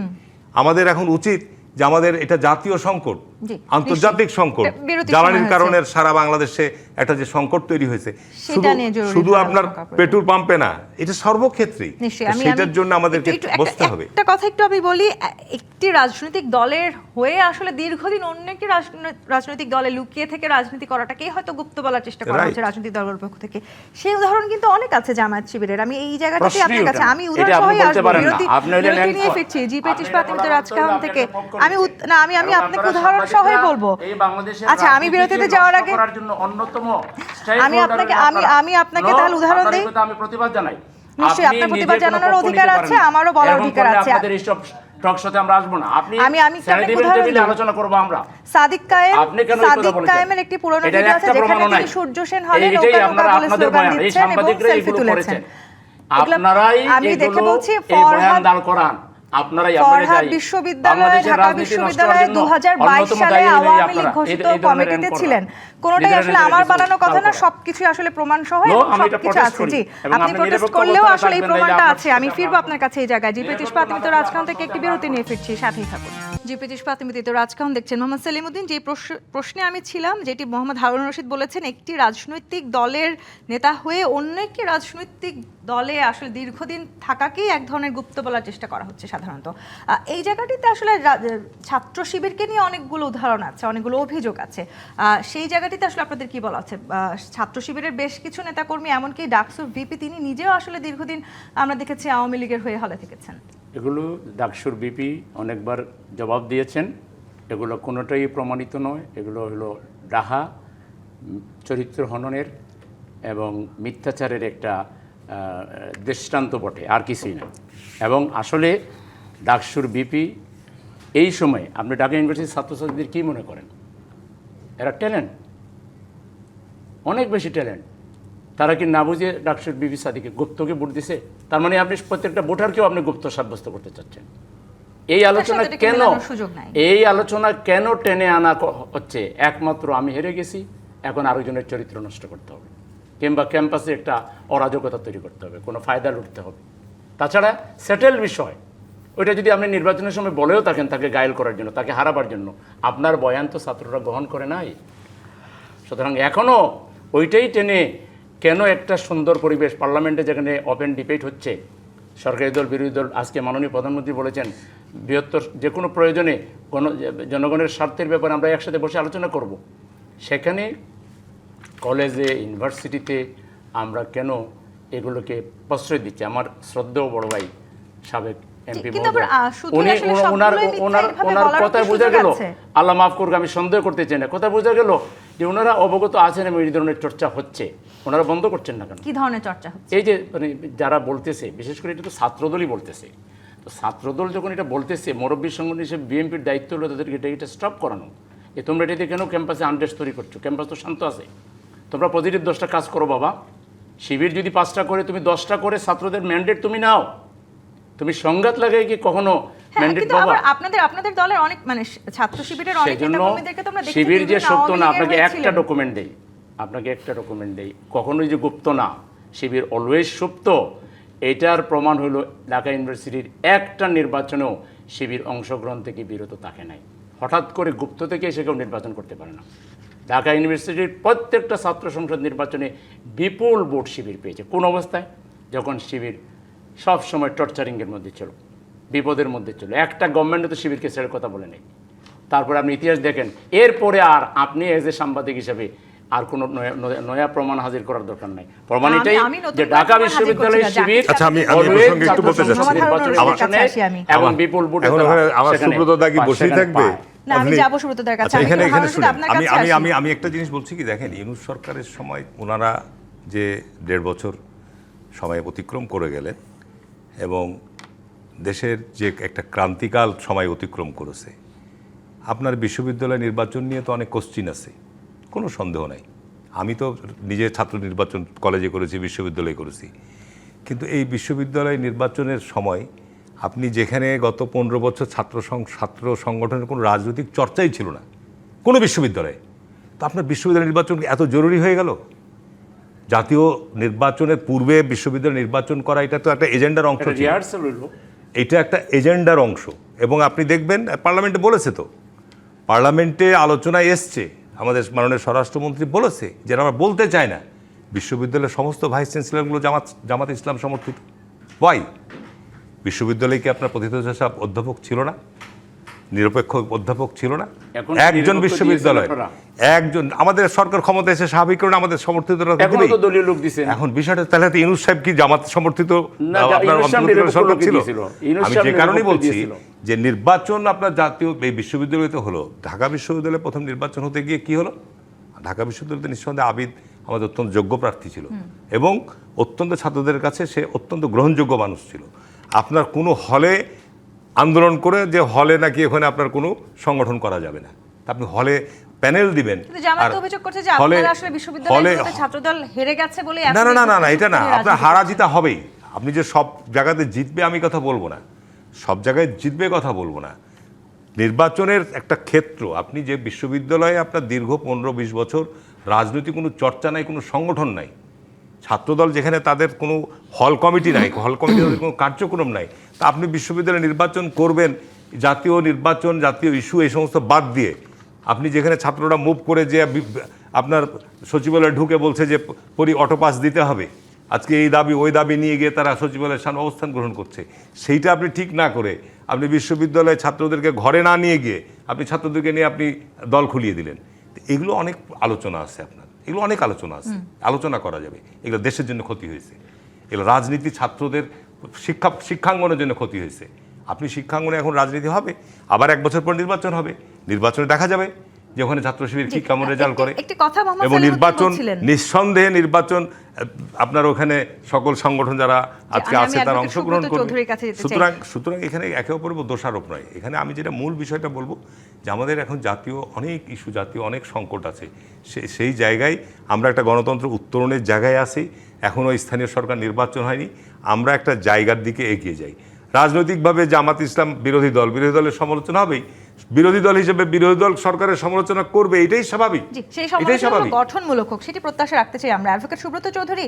[SPEAKER 4] আমাদের এখন উচিত যে আমাদের এটা জাতীয় সংকট,
[SPEAKER 1] জি,
[SPEAKER 4] আন্তর্জাতিক সংকট,
[SPEAKER 1] বিরতির সময়
[SPEAKER 4] জ্বালানির
[SPEAKER 1] হয়েছে।
[SPEAKER 4] কারণে সারা বাংলাদেশে একটা যে সংকট তৈরি হয়েছে,
[SPEAKER 1] সেটা নিয়ে জরুরি
[SPEAKER 4] শুধু
[SPEAKER 1] ভাবে
[SPEAKER 4] আপনার
[SPEAKER 1] আলোচনা করা
[SPEAKER 4] পেট্রোল পাম্পে না, এটা সর্বক্ষেত্রেই।
[SPEAKER 1] নিশ্চয়ই,
[SPEAKER 4] তো সেটার জন্য আমাদেরকে বসতে হবে।
[SPEAKER 1] একটা কথা একটু আমি বলি, একটি রাজনৈতিক দলের হয়ে আসলে দীর্ঘদিন অন্য একটি রাজনৈতিক দলে লুকিয়ে থেকে রাজনীতি করাটাকেই হয়তো গুপ্ত বলার চেষ্টা করা
[SPEAKER 4] Right.
[SPEAKER 1] হচ্ছে রাজনৈতিক দলের পক্ষ থেকে। সেই উদাহরণ কিন্তু অনেক আছে জামায়াত শিবিরের। আমি এই জায়গাটাতে
[SPEAKER 3] প্রশ্নই
[SPEAKER 1] আপনার কাছে
[SPEAKER 3] ওঠে না।
[SPEAKER 1] আমি
[SPEAKER 3] এটা
[SPEAKER 1] উদাহরণ
[SPEAKER 3] আপনি
[SPEAKER 1] সহই
[SPEAKER 3] বলতে
[SPEAKER 1] আসবো,
[SPEAKER 3] পারেন না।
[SPEAKER 1] বিরতি
[SPEAKER 3] আপনি হলেন
[SPEAKER 1] নিয়ে
[SPEAKER 3] anchor।
[SPEAKER 1] ফিরছি জি
[SPEAKER 3] আপনি
[SPEAKER 1] 25 পাতিমিত
[SPEAKER 3] এটা
[SPEAKER 1] রাজকাহন
[SPEAKER 3] বলতে
[SPEAKER 1] থেকে।
[SPEAKER 3] হলে আপনাকে
[SPEAKER 1] আমি আমি
[SPEAKER 3] এবং
[SPEAKER 1] আপনাকে
[SPEAKER 3] আপনারা
[SPEAKER 1] উদাহরণ সহই
[SPEAKER 3] সাংবাদিকরা
[SPEAKER 1] বলবো।
[SPEAKER 3] এই বাংলাদেশের
[SPEAKER 1] আচ্ছা, আমি বিরতিতে যাওয়ার আগে
[SPEAKER 3] করার জন্য অন্যতম
[SPEAKER 1] আমি আপনাকে তাহলে উদাহরণ দেই।
[SPEAKER 3] আমি প্রতিবাদ জানাই।
[SPEAKER 1] নিশ্চয়ই,
[SPEAKER 3] আপনি
[SPEAKER 1] আপনার প্রতিবাদ
[SPEAKER 3] নিজে কোনো
[SPEAKER 1] জানানোর
[SPEAKER 3] পক্ষ
[SPEAKER 1] অধিকার
[SPEAKER 3] নিতে
[SPEAKER 1] আছে,
[SPEAKER 3] পারেন না।
[SPEAKER 1] আমারও বলার
[SPEAKER 3] এরকম
[SPEAKER 1] অধিকার
[SPEAKER 3] করলে
[SPEAKER 1] আছে।
[SPEAKER 3] আপনাদের এইসব টক শোতে আমরা আসবো না। আপনি
[SPEAKER 1] আমি একটু
[SPEAKER 3] ছেড়ে
[SPEAKER 1] আপনাকে
[SPEAKER 3] দিবেন,
[SPEAKER 1] উদাহরণ
[SPEAKER 3] টেবিলে
[SPEAKER 1] দিই।
[SPEAKER 3] আলোচনা করবো আমরা।
[SPEAKER 1] সাদিক
[SPEAKER 3] আপনি কেন এই কথা বলেছেন?
[SPEAKER 1] কায়েমের একটি পুরনো
[SPEAKER 3] এটার
[SPEAKER 1] ভিডিও আছে
[SPEAKER 3] একটা
[SPEAKER 1] যেখানে
[SPEAKER 3] প্রমাণও
[SPEAKER 1] তিনি
[SPEAKER 3] নাই।
[SPEAKER 1] সূর্য সেন হলে
[SPEAKER 3] এইটাই
[SPEAKER 1] নৌকা নৌকা
[SPEAKER 3] আপনারা
[SPEAKER 1] বলে
[SPEAKER 3] আপনাদের
[SPEAKER 1] স্লোগান
[SPEAKER 3] বয়ান, এই
[SPEAKER 1] দিচ্ছেন এবং
[SPEAKER 3] সাংবাদিকরা
[SPEAKER 1] সেলফি
[SPEAKER 3] এগুলো
[SPEAKER 1] তুলেছেন।
[SPEAKER 3] করেছেন। আপনারাই
[SPEAKER 1] আমি দেখে
[SPEAKER 3] এগুলো
[SPEAKER 1] বলছি
[SPEAKER 3] এই বয়ান দাঁড় করান। আপনারাই
[SPEAKER 1] ফরহাদ বিশ্ববিদ্যালয়, ঢাকা বিশ্ববিদ্যালয়ে 2022 সালে আওয়ামী লীগ ঘোষিত কমিটিতে ছিলেন। কোনোটাই আসলে আমার বানানো কথা না, সবকিছু আসলে প্রমাণ সহ এবং সবকিছু আছে। জি, আপনি প্রটেস্ট করলেও আসলে এই প্রমাণটা আছে। আমি ফিরবো আপনার কাছে এই জায়গায়। জি 25 পাতিমিত রাজকাহন থেকে একটি বিরতি নিয়ে ফিরছি, সাথেই থাকুন। জি 25 পাতিমিত রাজকাহন দেখছেন। মোহাম্মদ সেলিমউদ্দিন, যে প্রশ্নে আমি ছিলাম, যেটি মোহাম্মদ হারুন রশিদ বলেছেন, একটি রাজনৈতিক দলের নেতা হয়ে অন্য একটি রাজনৈতিক দলে আসলে দীর্ঘদিন থাকাকেই এক ধরনের গুপ্ত বলার চেষ্টা করা হচ্ছে সাধারণত। এই জায়গাটিতে আসলে ছাত্র শিবিরকে নিয়ে অনেকগুলো উদাহরণ আছে, অনেকগুলো অভিযোগ আছে। সেই জায়গাটিতে আসলে আপনাদের কি বলা হচ্ছে? ছাত্র শিবিরের বেশ কিছু নেতাকর্মী, এমনকি ডাকসুর ভিপি, তিনি নিজেও আসলে দীর্ঘদিন আমরা দেখেছি আওয়ামী লীগের হয়ে হলে থেকেছেন।
[SPEAKER 3] এগুলো ডাকসুর বিপি অনেকবার জবাব দিয়েছেন। এগুলো কোনোটাই প্রমাণিত নয়। এগুলো হলো ডাহা, চরিত্র হননের এবং মিথ্যাচারের একটা দৃষ্টান্ত বটে, আর কিছুই না। এবং আসলে ডাকসুর বিপি এই সময় আপনি ঢাকা ইউনিভার্সিটির ছাত্রছাত্রীদের কী মনে করেন? এরা ট্যালেন্ট, অনেক বেশি ট্যালেন্ট। তারা কি না বুঝে ডাকসুর বিপি সাদিকে গুপ্তকে ভোট দিছে? তার মানে আপনি প্রত্যেকটা ভোটারকেও আপনি গুপ্ত সাব্যস্ত করতে চাচ্ছেন। এই আলোচনা কেন, এই আলোচনা কেন টেনে আনা হচ্ছে? একমাত্র আমি হেরে গেছি, এখন আরেকজনের চরিত্র নষ্ট করতে হবে, কিংবা ক্যাম্পাসে একটা অরাজকতা তৈরি করতে হবে, কোনো ফায়দা লুটতে হবে। তাছাড়া সেটেল বিষয়, ওইটা যদি আপনি নির্বাচনের সময় বলেও থাকেন তাকে গায়েল করার জন্য, তাকে হারাবার জন্য, আপনার বয়ান তো ছাত্ররা গ্রহণ করে নাই। সুতরাং এখনও ওইটাই টেনে কেন একটা সুন্দর পরিবেশ পার্লামেন্টে যেখানে ওপেন ডিবেট হচ্ছে, সরকারি দল বিরোধী দল, আজকে মাননীয় প্রধানমন্ত্রী বলেছেন বৃহত্তর যে কোনো প্রয়োজনে জনগণের স্বার্থের ব্যাপারে আমরা একসাথে বসে আলোচনা করব, সেখানে কলেজে ইউনিভার্সিটিতে আমরা কেন এগুলোকে প্রশ্রয় দিচ্ছি? আমার শ্রদ্ধেয় বড় ভাই সাবেক এমপি
[SPEAKER 1] কিন্তু আবার, শুধু
[SPEAKER 3] উনি
[SPEAKER 1] আসলে সবগুলোই মিথ্যা এভাবে
[SPEAKER 3] ওনার
[SPEAKER 1] বলার
[SPEAKER 3] কথায়
[SPEAKER 1] কি
[SPEAKER 3] বোঝা
[SPEAKER 1] সুযোগ
[SPEAKER 3] গেল,
[SPEAKER 1] আছে?
[SPEAKER 3] আল্লাহ মাফ করুক আমি সন্দেহ করতে চাই না, কথা বোঝা গেল যে ওনারা অবগত আছেন এবং এই ধরনের চর্চা হচ্ছে, ওনারা বন্ধ করছেন না কেন?
[SPEAKER 1] কি ধরনের চর্চা হচ্ছে?
[SPEAKER 3] এই যে মানে যারা বলতেছে, বিশেষ করে এটা তো ছাত্রদলই বলতেছে, তো ছাত্রদল যখন এটা বলতেছে, মুরব্বী সংগঠন হিসেবে বিএনপির দায়িত্ব হলো তাদেরকে এটা স্টপ করানো। তোমরা এটাতে কেন ক্যাম্পাসে আনরেস্ট তৈরি করছো? ক্যাম্পাস তো শান্ত আছে, তোমরা পজিটিভ 10টা কাজ করো বাবা। শিবির যদি 5টা করে, তুমি 10টা করে ছাত্রদের ম্যান্ডেট তুমি নাও। তুমি সংঘাত লাগাই কি কখনো ম্যান্ডেট
[SPEAKER 1] কিন্তু
[SPEAKER 3] বাবা?
[SPEAKER 1] আবার আপনাদের দলের অনেক মানে ছাত্র শিবিরের অনেক
[SPEAKER 3] সেজন্য
[SPEAKER 1] নেতাকর্মীদেরকে তো আমরা দেখেছি
[SPEAKER 3] শিবির যে
[SPEAKER 1] বিভিন্ন
[SPEAKER 3] সত্য
[SPEAKER 1] আওয়ামী
[SPEAKER 3] না,
[SPEAKER 1] লীগের
[SPEAKER 3] আপনাকে
[SPEAKER 1] হয়ে
[SPEAKER 3] একটা
[SPEAKER 1] ছিলেন।
[SPEAKER 3] ডকুমেন্ট দেই, কখনোই যে গুপ্ত না, শিবির অলওয়েজ সুপ্ত। এটার প্রমাণ হলো ঢাকা ইউনিভার্সিটির একটা নির্বাচনেও শিবির অংশগ্রহণ থেকে বিরত থাকে নাই। হঠাৎ করে গুপ্ত থেকে এসে কেউ নির্বাচন করতে পারে না। ঢাকা ইউনিভার্সিটির প্রত্যেকটা ছাত্র সংসদ নির্বাচনে বিপুল ভোট শিবির পেয়েছে। কোন অবস্থায়? যখন শিবির সব সময় টর্চারিংয়ের মধ্যে ছিল, বিপদের মধ্যে ছিল। একটা গভর্নমেন্টে তো শিবিরকে ছেড়ে কথা বলে নেই। তারপরে আপনি ইতিহাস দেখেন, এরপরে আর আপনি এজ এ সাংবাদিক হিসেবে আর কোনো নয়া প্রমাণ হাজির করার দরকার নাই। প্রমাণ এটাই
[SPEAKER 1] আমি নতুন
[SPEAKER 3] যে
[SPEAKER 1] করে
[SPEAKER 3] ঢাকা
[SPEAKER 1] প্রমাণ হাজির
[SPEAKER 3] বিশ্ববিদ্যালয়ের
[SPEAKER 1] করছি না,
[SPEAKER 3] শিবির
[SPEAKER 1] জাকির
[SPEAKER 4] আচ্ছা, আমি এই
[SPEAKER 3] always
[SPEAKER 4] প্রসঙ্গে একটু বলতে
[SPEAKER 3] ছাত্র
[SPEAKER 4] চাচ্ছি।
[SPEAKER 3] সংসদ নির্বাচনে
[SPEAKER 1] আমার
[SPEAKER 3] সেখানে
[SPEAKER 1] কাছে আসি আমি।
[SPEAKER 3] এবং বিপুল ভোটে
[SPEAKER 4] এখন
[SPEAKER 3] তারা
[SPEAKER 4] আমার
[SPEAKER 3] সেখানে
[SPEAKER 4] সুব্রত দা কি বসেই
[SPEAKER 3] সেখানে
[SPEAKER 4] থাকবে?
[SPEAKER 3] পায়।
[SPEAKER 1] না, আমি
[SPEAKER 4] আপনি-
[SPEAKER 1] যাবো সুব্রতদার কাছে।
[SPEAKER 4] আচ্ছা,
[SPEAKER 1] আমি
[SPEAKER 4] এখানে
[SPEAKER 1] একটু
[SPEAKER 4] এখানে
[SPEAKER 1] ভালো
[SPEAKER 4] শুনেন,
[SPEAKER 1] আপনার
[SPEAKER 4] আমি
[SPEAKER 1] কাছে
[SPEAKER 4] আমি
[SPEAKER 1] আসি।
[SPEAKER 4] আমি আমি একটা জিনিস বলছি কি, দেখেন ইউনূস সরকারের সময় ওনারা যে 1.5 বছর সময় অতিক্রম করে গেলেন এবং দেশের যে একটা ক্রান্তিকাল সময় অতিক্রম করেছে, আপনার বিশ্ববিদ্যালয় নির্বাচন নিয়ে তো অনেক কোশ্চিন আছে, কোনো সন্দেহ নাই। আমি তো নিজে ছাত্র নির্বাচন কলেজে করেছি, বিশ্ববিদ্যালয়ে করেছি, কিন্তু এই বিশ্ববিদ্যালয় নির্বাচনের সময় আপনি যেখানে গত 15 বছর ছাত্র সংগঠনের কোনো রাজনৈতিক চর্চাই ছিল না কোনো বিশ্ববিদ্যালয়ে, তো আপনার বিশ্ববিদ্যালয় নির্বাচন এত জরুরি হয়ে গেল? জাতীয় নির্বাচনের পূর্বে বিশ্ববিদ্যালয় নির্বাচন করা এটা তো একটা এজেন্ডার অংশ ছিল।
[SPEAKER 3] রিহার্সাল হইলো।
[SPEAKER 4] এটা একটা এজেন্ডার অংশ এবং আপনি দেখবেন পার্লামেন্টে বলেছে, তো পার্লামেন্টে আলোচনায় এসছে, আমাদের মাননীয় স্বরাষ্ট্রমন্ত্রী বলেছে যে আমরা বলতে চাই না বিশ্ববিদ্যালয়ের সমস্ত ভাইস চ্যান্সেলরগুলো জামাত ইসলাম সমর্থিত। ওয়াই? বিশ্ববিদ্যালয়ে কি আপনার প্রথিতযশা অধ্যাপক ছিল না? নিরপেক্ষ অধ্যাপক ছিল না?
[SPEAKER 3] এখন
[SPEAKER 4] একজন
[SPEAKER 3] নিরপেক্ষ
[SPEAKER 4] বিশ্ববিদ্যালয়,
[SPEAKER 3] দিয়েছেন আপনারা?
[SPEAKER 4] একজন আমাদের সরকার ক্ষমতা এসে স্বাভাবিক কারণে আমাদের সমর্থিত
[SPEAKER 3] এখনো তো দলীয় লোক দিছেন।
[SPEAKER 4] এখন বিষয়টা তাহলে তো ইউনূস সাহেব কি জামাত সমর্থিত
[SPEAKER 3] না,
[SPEAKER 4] আপনার
[SPEAKER 3] ইউনূস সাহেব
[SPEAKER 4] অন্তর্বর্তীকালীন
[SPEAKER 3] নিরপেক্ষ
[SPEAKER 4] সরকার
[SPEAKER 3] লোকই
[SPEAKER 4] ছিল?
[SPEAKER 3] দিয়েছিল। ইউনূস
[SPEAKER 4] আমি
[SPEAKER 3] সাহেব
[SPEAKER 4] যে কারণেই
[SPEAKER 3] নিরপেক্ষ
[SPEAKER 4] বলছি
[SPEAKER 3] দিয়েছিল।
[SPEAKER 4] যে নির্বাচন আপনার জাতীয় এই বিশ্ববিদ্যালয়তে হলো, ঢাকা বিশ্ববিদ্যালয়ে প্রথম নির্বাচন হতে গিয়ে কি হলো? ঢাকা বিশ্ববিদ্যালয়তে নিঃসন্দেহে আবিদ আমাদের অত্যন্ত যোগ্য প্রার্থী ছিল এবং অত্যন্ত ছাত্রদের কাছে সে অত্যন্ত গ্রহণযোগ্য মানুষ ছিল। আপনার কোনো হলে আন্দোলন করে যে হলে নাকি ওখানে আপনার কোনো সংগঠন করা যাবে না, তা আপনি হলে প্যানেল দিবেন।
[SPEAKER 1] কিন্তু জামাত
[SPEAKER 4] আর
[SPEAKER 1] তো অভিযোগ করছে যে
[SPEAKER 4] হলে-
[SPEAKER 1] আপনারা আসলে বিশ্ববিদ্যালয়ে ছাত্রদল হেরে গেছে বলে
[SPEAKER 4] না না না না না, এটা না, আপনার হারা জিতা হবেই। আপনি যে সব জায়গাতে জিতবে আমি কথা বলবো না, সব জায়গায় জিতবে কথা বলবো না। নির্বাচনের একটা ক্ষেত্র, আপনি যে বিশ্ববিদ্যালয়ে আপনার দীর্ঘ 15-20 বছর রাজনৈতিক কোনো চর্চা নাই, কোনো সংগঠন নাই, ছাত্রদল যেখানে তাদের কোনো হল কমিটি নাই, হল কমিটির কোনো কার্যক্রম নাই, তা আপনি বিশ্ববিদ্যালয়ে নির্বাচন করবেন জাতীয় নির্বাচন, জাতীয় ইস্যু এই সমস্ত বাদ দিয়ে আপনি যেখানে ছাত্ররা মুভ করে যে আপনার সচিবালয়ে ঢুকে বলছে যে অটোপাস দিতে হবে, আজকে এই দাবি ওই দাবি নিয়ে গিয়ে তারা সচিবালয়ের সামনে অবস্থান গ্রহণ করছে, সেইটা আপনি ঠিক না করে আপনি বিশ্ববিদ্যালয়ে ছাত্রদেরকে ঘরে না নিয়ে গিয়ে আপনি ছাত্রদেরকে নিয়ে আপনি দল খুলিয়ে দিলেন। এগুলো অনেক আলোচনা আছে, আপনার এগুলো অনেক আলোচনা আছে, আলোচনা করা যাবে। এগুলো দেশের জন্য ক্ষতি হয়েছে, এগুলো রাজনীতি ছাত্রদের শিক্ষাঙ্গনের জন্য ক্ষতি হয়েছে। আপনি শিক্ষাঙ্গনে এখন রাজনীতি হবে, আবার 1 বছর পর নির্বাচন হবে, নির্বাচনে দেখা যাবে যে ওখানে ছাত্র শিবির কি কেমন রেজাল্ট করে। এবং নির্বাচন নিঃসন্দেহে নির্বাচন আপনার ওখানে সকল সংগঠন যারা আজকে আছে তারা অংশগ্রহণ করবে। সুতরাং এখানে একে অপরের দোষারোপ নয়। এখানে আমি যেটা মূল বিষয়টা বলবো যে আমাদের এখন জাতীয় অনেক ইস্যু, জাতীয় অনেক সংকট আছে, সেই জায়গায় আমরা একটা গণতন্ত্র উত্তরণের জায়গায় আছি। এখনও স্থানীয় সরকার নির্বাচন হয়নি, আমরা একটা জায়গার দিকে এগিয়ে যাই। রাজনৈতিকভাবে জামাত ইসলাম বিরোধী দলের সমালোচনা হবেই, বিরোধী দল হিসেবে বিরোধী দল সরকারের সমালোচনা করবে, এটাই স্বাভাবিক।
[SPEAKER 1] সেই সমালোচনা গঠনমূলক হোক সেটি প্রত্যাশা রাখতে চাই আমরা। অ্যাডভোকেট সুব্রত চৌধুরী,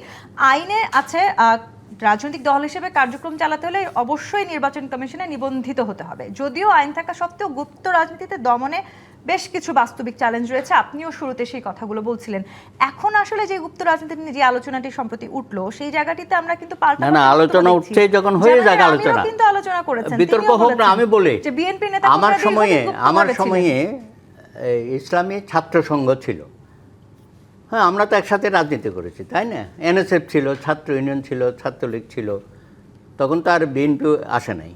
[SPEAKER 1] আইনে আছে রাজনৈতিক দল হিসেবে কার্যক্রম চালাতে হলে অবশ্যই নির্বাচন কমিশনে নিবন্ধিত হতে হবে। যদিও আইন থাকা সত্ত্বেও গুপ্ত রাজনীতিতে দমনে বেশ কিছু বাস্তবিক চ্যালেঞ্জ রয়েছে, আপনিও শুরুতে সেই কথাগুলো বলছিলেন। এখন আসলে যে গুপ্ত রাজনীতি নিয়ে যে আলোচনাটি সম্প্রতি উঠলো, সেই জায়গাটিতে আমরা কিন্তু পাল্টা
[SPEAKER 2] না আলোচনা উঠছে, যখন হয়ে যাক আলোচনা,
[SPEAKER 1] কিন্তু আলোচনা করেছেন,
[SPEAKER 2] বিতর্ক হোক না। আমি বলি
[SPEAKER 1] যে বিএনপি নেতা
[SPEAKER 2] আমার সময়ে ইসলামী ছাত্র সংঘ ছিল। হ্যাঁ, আমরা তো একসাথে রাজনীতি করেছি, তাই না? এনএসএফ ছিল, ছাত্র ইউনিয়ন ছিল, ছাত্রলীগ ছিল, তখন তো আর বিএনপি আসে নাই।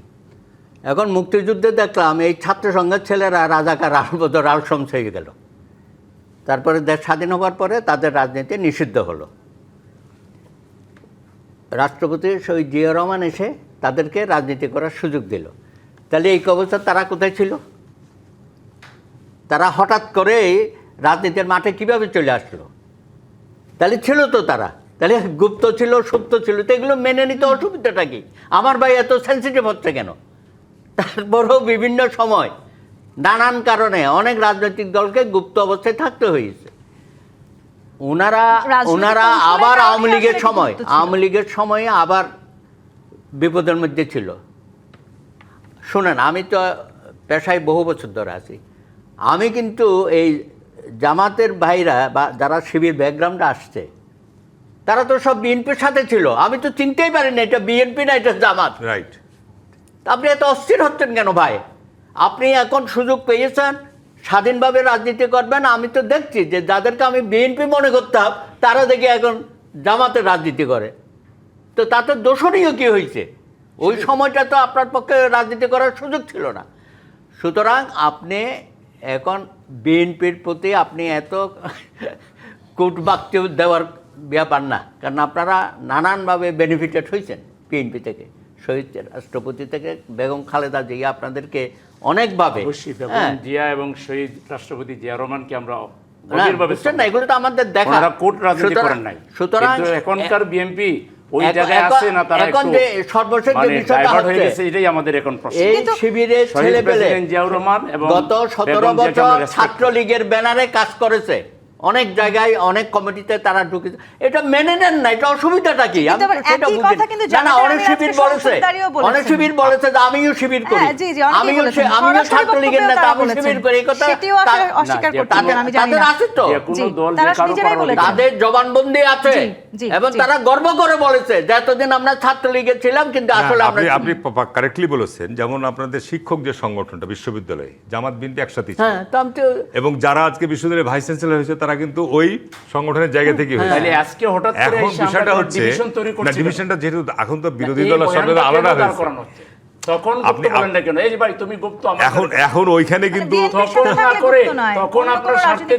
[SPEAKER 2] এখন মুক্তিযুদ্ধে দেখলাম এই ছাত্র সংঘের ছেলেরা রাজাকার আলবদর আলশমস হয়ে গেল। তারপরে দেশ স্বাধীন হওয়ার পরে তাদের রাজনীতি নিষিদ্ধ হলো। রাষ্ট্রপতি শহীদ জিয়া রহমান এসে তাদেরকে রাজনীতি করার সুযোগ দিল। তাহলে এই অবস্থা তারা কোথায় ছিল? তারা হঠাৎ করে রাজনীতির মাঠে কিভাবে চলে আসলো? তাহলে ছিল তো তারা, তাহলে গুপ্ত ছিল, সুপ্ত ছিল, তো এগুলো মেনে নিতে অসুবিধাটা কি? আমার ভাই এত সেন্সিটিভ হচ্ছে কেন? তারপরেও বিভিন্ন সময় নানান কারণে অনেক রাজনৈতিক দলকে গুপ্ত অবস্থায় থাকতে হয়েছে। ওনারা আবার আওয়ামী লীগের সময়ে আবার বিপদের মধ্যে ছিল। শুনেন, আমি তো পেশায় বহু বছর ধরে আছি। আমি কিন্তু এই জামাতের ভাইরা বা যারা শিবির ব্যাকগ্রাউন্ডে আসছে, তারা তো সব বিএনপির সাথে ছিল। আমি তো চিনতেই পারি না এটা বিএনপি না এটা জামাত।
[SPEAKER 4] রাইট।
[SPEAKER 2] আপনি এত অস্থির হচ্ছেন কেন ভাই? আপনি এখন সুযোগ পেয়েছেন, স্বাধীনভাবে রাজনীতি করবেন। আমি তো দেখছি যে যাদেরকে আমি বিএনপি মনে করতাম, তারা দেখি এখন জামাতের রাজনীতি করে। তো তাতে দোষণীয় কী হয়েছে? ওই সময়টা তো আপনার পক্ষে রাজনীতি করার সুযোগ ছিল না। সুতরাং আপনি এখন বিএনপির প্রতি আপনি এত কূটবাক্য দেওয়ার ব্যাপার না, কারণ আপনারা নানানভাবে বেনিফিটেড হয়েছেন বিএনপি থেকে, শহীদ রাষ্ট্রপতি থেকে বেগম খালেদা জিয়া আপনাদেরকে অনেকভাবে।
[SPEAKER 3] অবশ্যই বেগম জিয়া এবং শহীদ রাষ্ট্রপতি জিয়া রহমানকে আমরা
[SPEAKER 2] না, এগুলো তো আমাদের দেখা।
[SPEAKER 3] কোর্ট রাজনীতি করেন নাই,
[SPEAKER 2] সুতরাং
[SPEAKER 3] এখনকার বিএনপি ওই জায়গায় আছে না, তারা
[SPEAKER 2] এখন যে সর্বশেষ যে বিষয়টা হচ্ছে
[SPEAKER 3] এটাই আমাদের এখন প্রশ্ন।
[SPEAKER 2] এই শিবিরের ছেলেপেলে
[SPEAKER 3] জিয়াউর রহমান এবং
[SPEAKER 2] গত 17 বছর ছাত্রলীগের ব্যানারে কাজ করেছে, অনেক জায়গায় অনেক কমিটিতে তারা ঢুকেছে। এটা মেনে নেন না, এটা অসুবিধাটা কি? আমি সেটা বুঝি না। অনেক শিবির বলেছে যে আমিও শিবির করি, আমিও ছাত্রলীগের নেতা, আমি শিবির করি। এই কথা তাদের আছে তো, তাদের জবানবন্দি আছে এবং তারা গর্ব করে বলেছে যে এতদিন আমরা ছাত্রলীগে ছিলাম, কিন্তু আসলে
[SPEAKER 4] আপনি কারেক্টলি বলেছেন। যেমন আপনাদের শিক্ষক যে সংগঠনটা বিশ্ববিদ্যালয়ে, জামাত বিএনপি একসাথে ছিল, এবং যারা আজকে বিশ্ববিদ্যালয়ের ভাইস চ্যান্সেলর হয়েছে তারা কিন্তু ওই সংগঠনের জায়গা থেকে হয়েছে।
[SPEAKER 3] আজকে হঠাৎ করে
[SPEAKER 4] এখন বিষয়টা হচ্ছে না, ডিভিশনটা যেহেতু এখন তো বিরোধী দলের সঙ্গে আলাদা হয়েছে,
[SPEAKER 3] তখন আপনি বলেন না কেন? এই যে ভাই তুমি গুপ্ত,
[SPEAKER 4] এখন ওইখানে কিন্তু
[SPEAKER 3] তখন আপনার স্বার্থে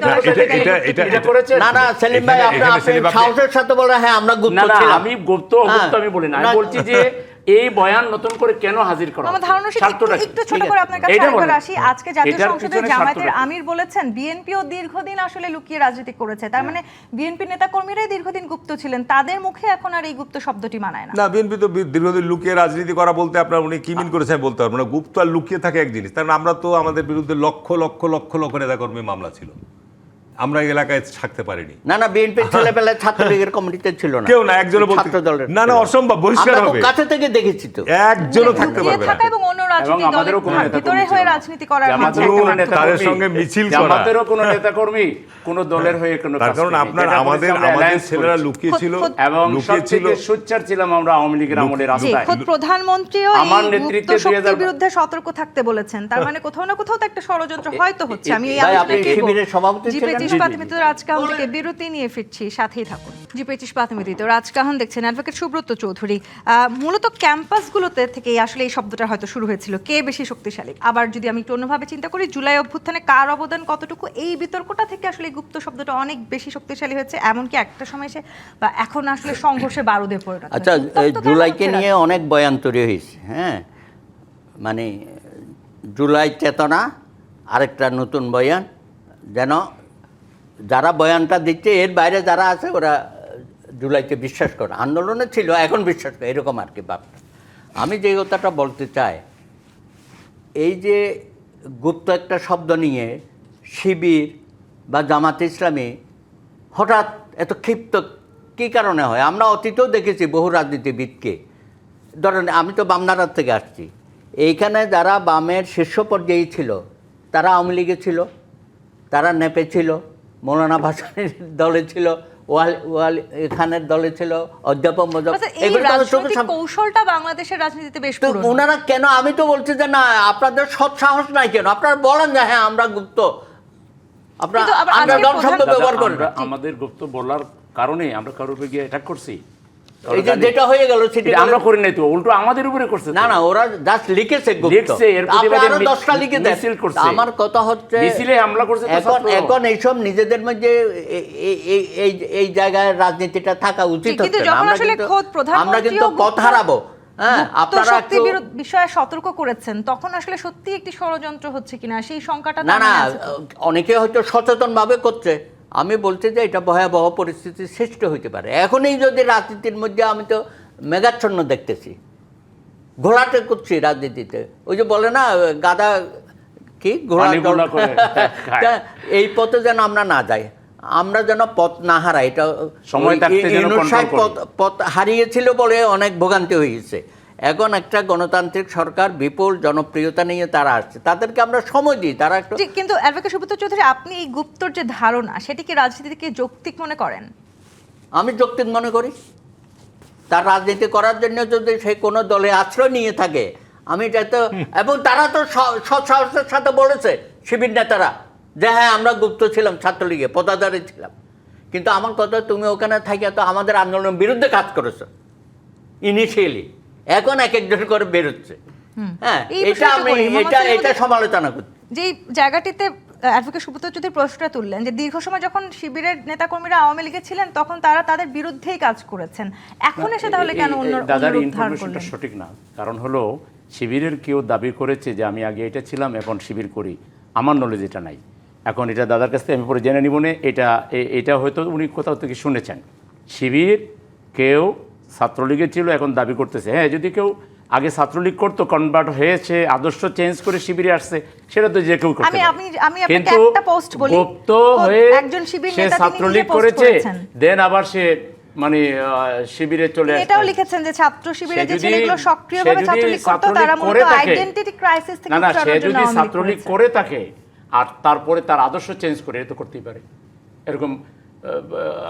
[SPEAKER 4] এটা
[SPEAKER 3] করেছে
[SPEAKER 2] না। সেলিম ভাই, আপনি সাহসের সাথে বলেন হ্যাঁ আমরা গুপ্ত ছিলাম।
[SPEAKER 3] আমি গুপ্ত আমি বলি না, আমি বলছি যে এই বয়ান নতুন করে কেন হাজির করা?
[SPEAKER 1] আমার ধারণা একটু ছোট করে আপনার কাছে আরেকবার আসি। আজকে জাতীয় সংসদে জামায়াতের আমির বলেছেন বিএনপিও দীর্ঘদিন আসলে লুকিয়ে রাজনীতি করেছে। তার মানে বিএনপি নেতাকর্মীরাই দীর্ঘদিন গুপ্ত ছিলেন, তাদের মুখে এখন আর এই গুপ্ত শব্দটি মানায় না।
[SPEAKER 4] না, বিএনপি তো দীর্ঘদিন লুকিয়ে রাজনীতি করা বলতে আপনার উনি কি মিন করেছেন বলতে পারবো না। গুপ্ত আর লুকিয়ে থাকে এক জিনিস। তার আমরা তো আমাদের বিরুদ্ধে লক্ষ লক্ষ লক্ষ লক্ষ নেতাকর্মী মামলা ছিল, আমরা এই এলাকায় থাকতে পারিনি।
[SPEAKER 2] না বিএনপির ছেলেপেলে ছাত্রলীগের কমিটিতে ছিল না,
[SPEAKER 4] কেউ না, একজনও বলতে না, অসম্ভব, বহিষ্কার হবে।
[SPEAKER 2] কাছে থেকে দেখেছি তো,
[SPEAKER 4] একজনও থাকতে পারবে না।
[SPEAKER 1] এবং অন্য রাজনৈতিক দলের ভিতরে হয়ে রাজনীতি করার
[SPEAKER 4] তাদের সঙ্গে মিছিল করা,
[SPEAKER 3] আমাদেরও কোনো নেতাকর্মী কোন দলের হয়ে কোনো
[SPEAKER 4] তার কারণ আপনার আমাদের ছেলেরা লুকিয়ে ছিল
[SPEAKER 3] এবং সবচেয়ে সোচ্চার ছিলাম আমরা আওয়ামী লীগের আমলে রাস্তায়।
[SPEAKER 1] খোদ প্রধানমন্ত্রীও আমার নেতৃত্বে শক্তির বিরুদ্ধে সতর্ক থাকতে বলেছেন। তার মানে কোথাও না কোথাও তো একটা ষড়যন্ত্র হয়তো হচ্ছে। আমি এই আলোচনায়
[SPEAKER 2] শিবিরের সভাপতি ছিলেন।
[SPEAKER 1] রাজকাহন থেকে বিরতি নিয়ে ফিরছি, সাথেই থাকুন। জি25 প্রাথমিক রাজকাহন দেখছেন অ্যাডভোকেট সুব্রত চৌধুরী। মূলত ক্যাম্পাসগুলোতে থেকে আসলে এই শব্দটা হয়তো শুরু হয়েছিল, কে বেশি শক্তিশালী। আবার যদি আমি একটু অন্যভাবে চিন্তা করি, জুলাই অভ্যুত্থানে কার অবদান কতটুকু, এই বিতর্কটা থেকে আসলে গুপ্ত শব্দটা অনেক বেশি শক্তিশালী হয়েছে। এমনকি একটা সময় এসে বা এখন আসলে সংঘর্ষে বারুদে পরিণত।
[SPEAKER 2] আচ্ছা, জুলাইকে নিয়ে অনেক বয়ান তৈরি হয়েছে। হ্যাঁ, মানে জুলাই চেতনা আরেকটা নতুন বয়ান, যেন যারা বয়ানটা দিচ্ছে এর বাইরে যারা আছে ওরা জুলাইকে বিশ্বাস করে। আন্দোলনে ছিল, এখন বিশ্বাস করে, এরকম আর কি ভাবটা। আমি যে কথাটা বলতে চাই, এই যে গুপ্ত একটা শব্দ নিয়ে শিবির বা জামাত ইসলামী হঠাৎ এত ক্ষিপ্ত কী কারণে হয়? আমরা অতীতেও দেখেছি বহু রাজনীতিবিদকে, ধরেন আমি তো বামনারার থেকে আসছি, এইখানে যারা বামের শীর্ষ পর্যায়ে ছিল তারা আওয়ামী লীগে ছিল, তারা নেপে ছিল, মৌলানা ভাসানীর দলে ছিল, ওয়াল খানের দলে ছিল, অধ্যাপক মোজাফফর,
[SPEAKER 1] আচ্ছা, এই
[SPEAKER 2] এগুলো তাদের চোখের
[SPEAKER 1] রাজনৈতিক
[SPEAKER 2] সামনে।
[SPEAKER 1] কৌশলটা বাংলাদেশের রাজনীতিতে বেশ
[SPEAKER 2] তো
[SPEAKER 1] পুরনো।
[SPEAKER 2] ওনারা কেন, আমি তো বলছি যে না, আপনাদের সৎ সাহস নাই কেন? আপনারা বলেন যে হ্যাঁ আমরা গুপ্ত, আপনারা
[SPEAKER 1] কিন্তু আবার
[SPEAKER 2] আন্ডারগ্রাউন্ড
[SPEAKER 1] আজকে
[SPEAKER 2] শব্দ
[SPEAKER 1] প্রধান-
[SPEAKER 2] ব্যবহার করেন।
[SPEAKER 3] আমরা আমাদের গুপ্ত বলার কারণে আমরা কারোর উপরে গিয়ে অ্যাটাক করছি?
[SPEAKER 2] এই যে যেটা হয়ে গেল সেটা
[SPEAKER 3] এটা আমরা করি নাই তো, উল্টো আমাদের উপরে করছে তো।
[SPEAKER 2] না না, ওরা জাস্ট লিখেছে গুপ্ত,
[SPEAKER 3] লিখছে, এর
[SPEAKER 2] আপনি
[SPEAKER 3] প্রতিবাদে
[SPEAKER 2] আরো 10টা লিখে দেন।
[SPEAKER 3] মিছিল করছে।
[SPEAKER 2] আমার কথা হচ্ছে
[SPEAKER 3] মিছিলে হামলা করছে তো
[SPEAKER 2] এখন
[SPEAKER 3] ছাত্র।
[SPEAKER 2] এখন এইসব নিজেদের মধ্যে এই জায়গায় রাজনীতিটা থাকা উচিত
[SPEAKER 1] কিন্তু
[SPEAKER 2] হচ্ছে না।
[SPEAKER 1] যখন
[SPEAKER 2] আমরা
[SPEAKER 1] আসলে
[SPEAKER 2] কিন্তু
[SPEAKER 1] খোদ
[SPEAKER 2] আমরা কিন্তু
[SPEAKER 1] প্রধানমন্ত্রীও
[SPEAKER 2] পথ হারাবো। হ্যাঁ, আপনারা
[SPEAKER 1] শক্তি
[SPEAKER 2] একটু
[SPEAKER 1] বিষয়ে সতর্ক করেছেন, তখন আসলে সত্যি একটি ষড়যন্ত্র হচ্ছে কিনা সেই শঙ্কাটা তো
[SPEAKER 2] না না,
[SPEAKER 1] আমার আছে তো।
[SPEAKER 2] অনেকে হয়তো সচেতন ভাবে করছে। আমি বলছি যে এটা ভয়াবহ পরিস্থিতির সৃষ্টি হইতে পারে। এখনই যদি রাজনীতির মধ্যে, আমি তো মেঘাচ্ছন্ন দেখতেছি, ঘোলাটে করছি রাজনীতিতে। ওই যে বলে না গাদা কি ঘোড়া
[SPEAKER 3] পানি ঘোলা করে খায়।
[SPEAKER 2] এই পথে যেন আমরা না যাই, আমরা যেন পথ না হারাই। এটা
[SPEAKER 3] সময় থাকতে যেন
[SPEAKER 2] ইউনূস সাহেব
[SPEAKER 3] control করি।
[SPEAKER 2] পথ হারিয়েছিল বলে অনেক ভোগান্তি হয়েছে। এখন একটা গণতান্ত্রিক সরকার, বিপুল জনপ্রিয়তা নিয়ে তারা আসছে, তাদেরকে আমরা সময় দিই, তারা একটু।
[SPEAKER 1] জি, কিন্তু অ্যাডভোকেট সুব্রত চৌধুরী, আপনি এই গুপ্তর যে ধারণা সেটিকে রাজনীতিকে যৌক্তিক মনে করেন?
[SPEAKER 2] আমি যৌক্তিক মনে করি। তার রাজনীতি করার জন্য যদি সে কোনো দলে আশ্রয় নিয়ে থাকে, আমি এটা তো, এবং তারা তো সৎসাহসের সাথে বলেছে শিবির নেতারা যে হ্যাঁ আমরা গুপ্ত ছিলাম, ছাত্রলীগে পদাধারী ছিলাম। কিন্তু আমার কথা, তুমি ওখানে থাকিয়া তো আমাদের আন্দোলনের বিরুদ্ধে কাজ করেছো ইনিশিয়ালি, এখন এক একজন করে বেরোচ্ছে। হ্যাঁ,
[SPEAKER 1] এই
[SPEAKER 2] এটা
[SPEAKER 1] বিষয়টা
[SPEAKER 2] আমি
[SPEAKER 1] বলি, মোহাম্মদ
[SPEAKER 2] এটা
[SPEAKER 1] সেলিমুদ্দিন-
[SPEAKER 2] সমালোচনা করছি।
[SPEAKER 1] যেই জায়গাটিতে অ্যাডভোকেট সুব্রত চৌধুরী প্রশ্নটা তুললেন যে দীর্ঘ সময় যখন শিবিরের নেতাকর্মীরা আওয়ামী লীগে ছিলেন তখন তারা তাদের বিরুদ্ধেই কাজ করেছেন, এখন এসে তাহলে কেন
[SPEAKER 3] দাদার
[SPEAKER 1] অন্য রূপ ধারণ
[SPEAKER 3] ইনফরমেশনটা
[SPEAKER 1] করলেন?
[SPEAKER 3] সঠিক না। কারণ হলো শিবিরের কেউ দাবি করেছে যে আমি আগে এটা ছিলাম এখন শিবির করি, আমার নলেজ এটা নাই। এখন এটা দাদার কাছ থেকে আমি পরে জেনে নিব না, এটা হয়তো উনি কোথাও থেকে শুনেছেন। শিবির কেউ ছাত্রলীগে ছিল এখন দাবি করতেছে, হ্যাঁ যদি কেউ আগে ছাত্রলীগ করতো, কনভার্ট হয়েছে, আদর্শ চেঞ্জ করে শিবিরে আসছে, সেটা তো যে কেউ করতে পারে।
[SPEAKER 1] আমি আপনাকে
[SPEAKER 3] কিন্তু
[SPEAKER 1] একটা পোস্ট বলি,
[SPEAKER 3] গুপ্ত হয়ে
[SPEAKER 1] একজন শিবির
[SPEAKER 3] সে
[SPEAKER 1] নেতা তিনি
[SPEAKER 3] ছাত্রলীগ
[SPEAKER 1] নিজে পোস্ট
[SPEAKER 3] করেছে,
[SPEAKER 1] করেছেন।
[SPEAKER 3] দেন আবার সে মানে শিবিরে চলে
[SPEAKER 1] তিনি
[SPEAKER 3] আসছে।
[SPEAKER 1] এটাও লিখেছেন যে ছাত্র শিবিরে
[SPEAKER 3] সে
[SPEAKER 1] যে
[SPEAKER 3] যদি-
[SPEAKER 1] ছেলেগুলো সক্রিয়ভাবে
[SPEAKER 3] সে যদি
[SPEAKER 1] ছাত্রলীগ করতো
[SPEAKER 3] ছাত্রলীগ
[SPEAKER 1] তারা
[SPEAKER 3] করে
[SPEAKER 1] মূলত
[SPEAKER 3] থাকে-
[SPEAKER 1] আইডেন্টিটি ক্রাইসিস থেকে
[SPEAKER 3] না না, সে
[SPEAKER 1] উত্তরণের জন্য
[SPEAKER 3] যদি
[SPEAKER 1] আওয়ামী লীগ
[SPEAKER 3] ছাত্রলীগ
[SPEAKER 1] করেছে।
[SPEAKER 3] করে থাকে আর তারপরে তার আদর্শ চেঞ্জ করে, এটা তো করতেই পারে। এরকম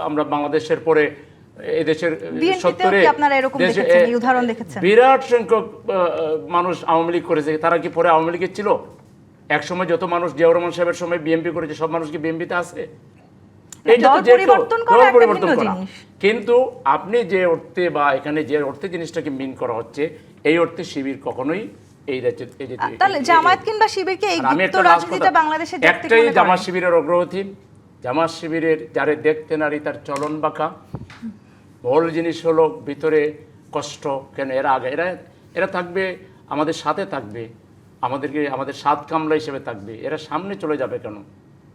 [SPEAKER 3] আমরা বাংলাদেশের পরে এদেশের
[SPEAKER 1] বিএনপিতেও
[SPEAKER 3] 70-এ
[SPEAKER 1] কি আপনারা এরকম দেখেছেন, এই উদাহরণ দেখেছেন?
[SPEAKER 3] বিরাট সংখ্যক মানুষ আওয়ামী লীগ করেছে, তারা কি পরে আওয়ামী লীগের ছিল? একসময় যত মানুষ জিয়াউর রহমান সাহেবের সময় বিএনপি করেছে, সব মানুষ কি বিএনপিতে আছে? এইটা তো
[SPEAKER 1] দল
[SPEAKER 3] যে কেউ-
[SPEAKER 1] পরিবর্তন করা
[SPEAKER 3] দল
[SPEAKER 1] একটা
[SPEAKER 3] পরিবর্তন
[SPEAKER 1] ভিন্ন
[SPEAKER 3] করা।
[SPEAKER 1] জিনিস।
[SPEAKER 3] কিন্তু আপনি যে অর্থে বা এখানে যে অর্থে জিনিসটাকে মিন করা হচ্ছে, এই অর্থে শিবির কখনোই এই রাজ্যে
[SPEAKER 1] তাহলে জামায়াত কিংবা শিবিরকে এই
[SPEAKER 3] আর আমি
[SPEAKER 1] গুপ্ত
[SPEAKER 3] একটা last
[SPEAKER 1] রাজনীতিটা
[SPEAKER 3] কথা-
[SPEAKER 1] বাংলাদেশে যৌক্তিক
[SPEAKER 3] একটাই
[SPEAKER 1] মনে
[SPEAKER 3] জামাত
[SPEAKER 1] করেন?
[SPEAKER 3] শিবিরের অগ্রগতি, জামাত শিবিরের যারে দেখতে নারী তার চলন বাঁকা, মূল জিনিস হলো ভিতরে কষ্ট। কেন এরা আগে এরা থাকবে, আমাদের সাথে থাকবে, আমাদের সাত কামলা হিসেবে থাকবে, এরা সামনে চলে যাবে কেন?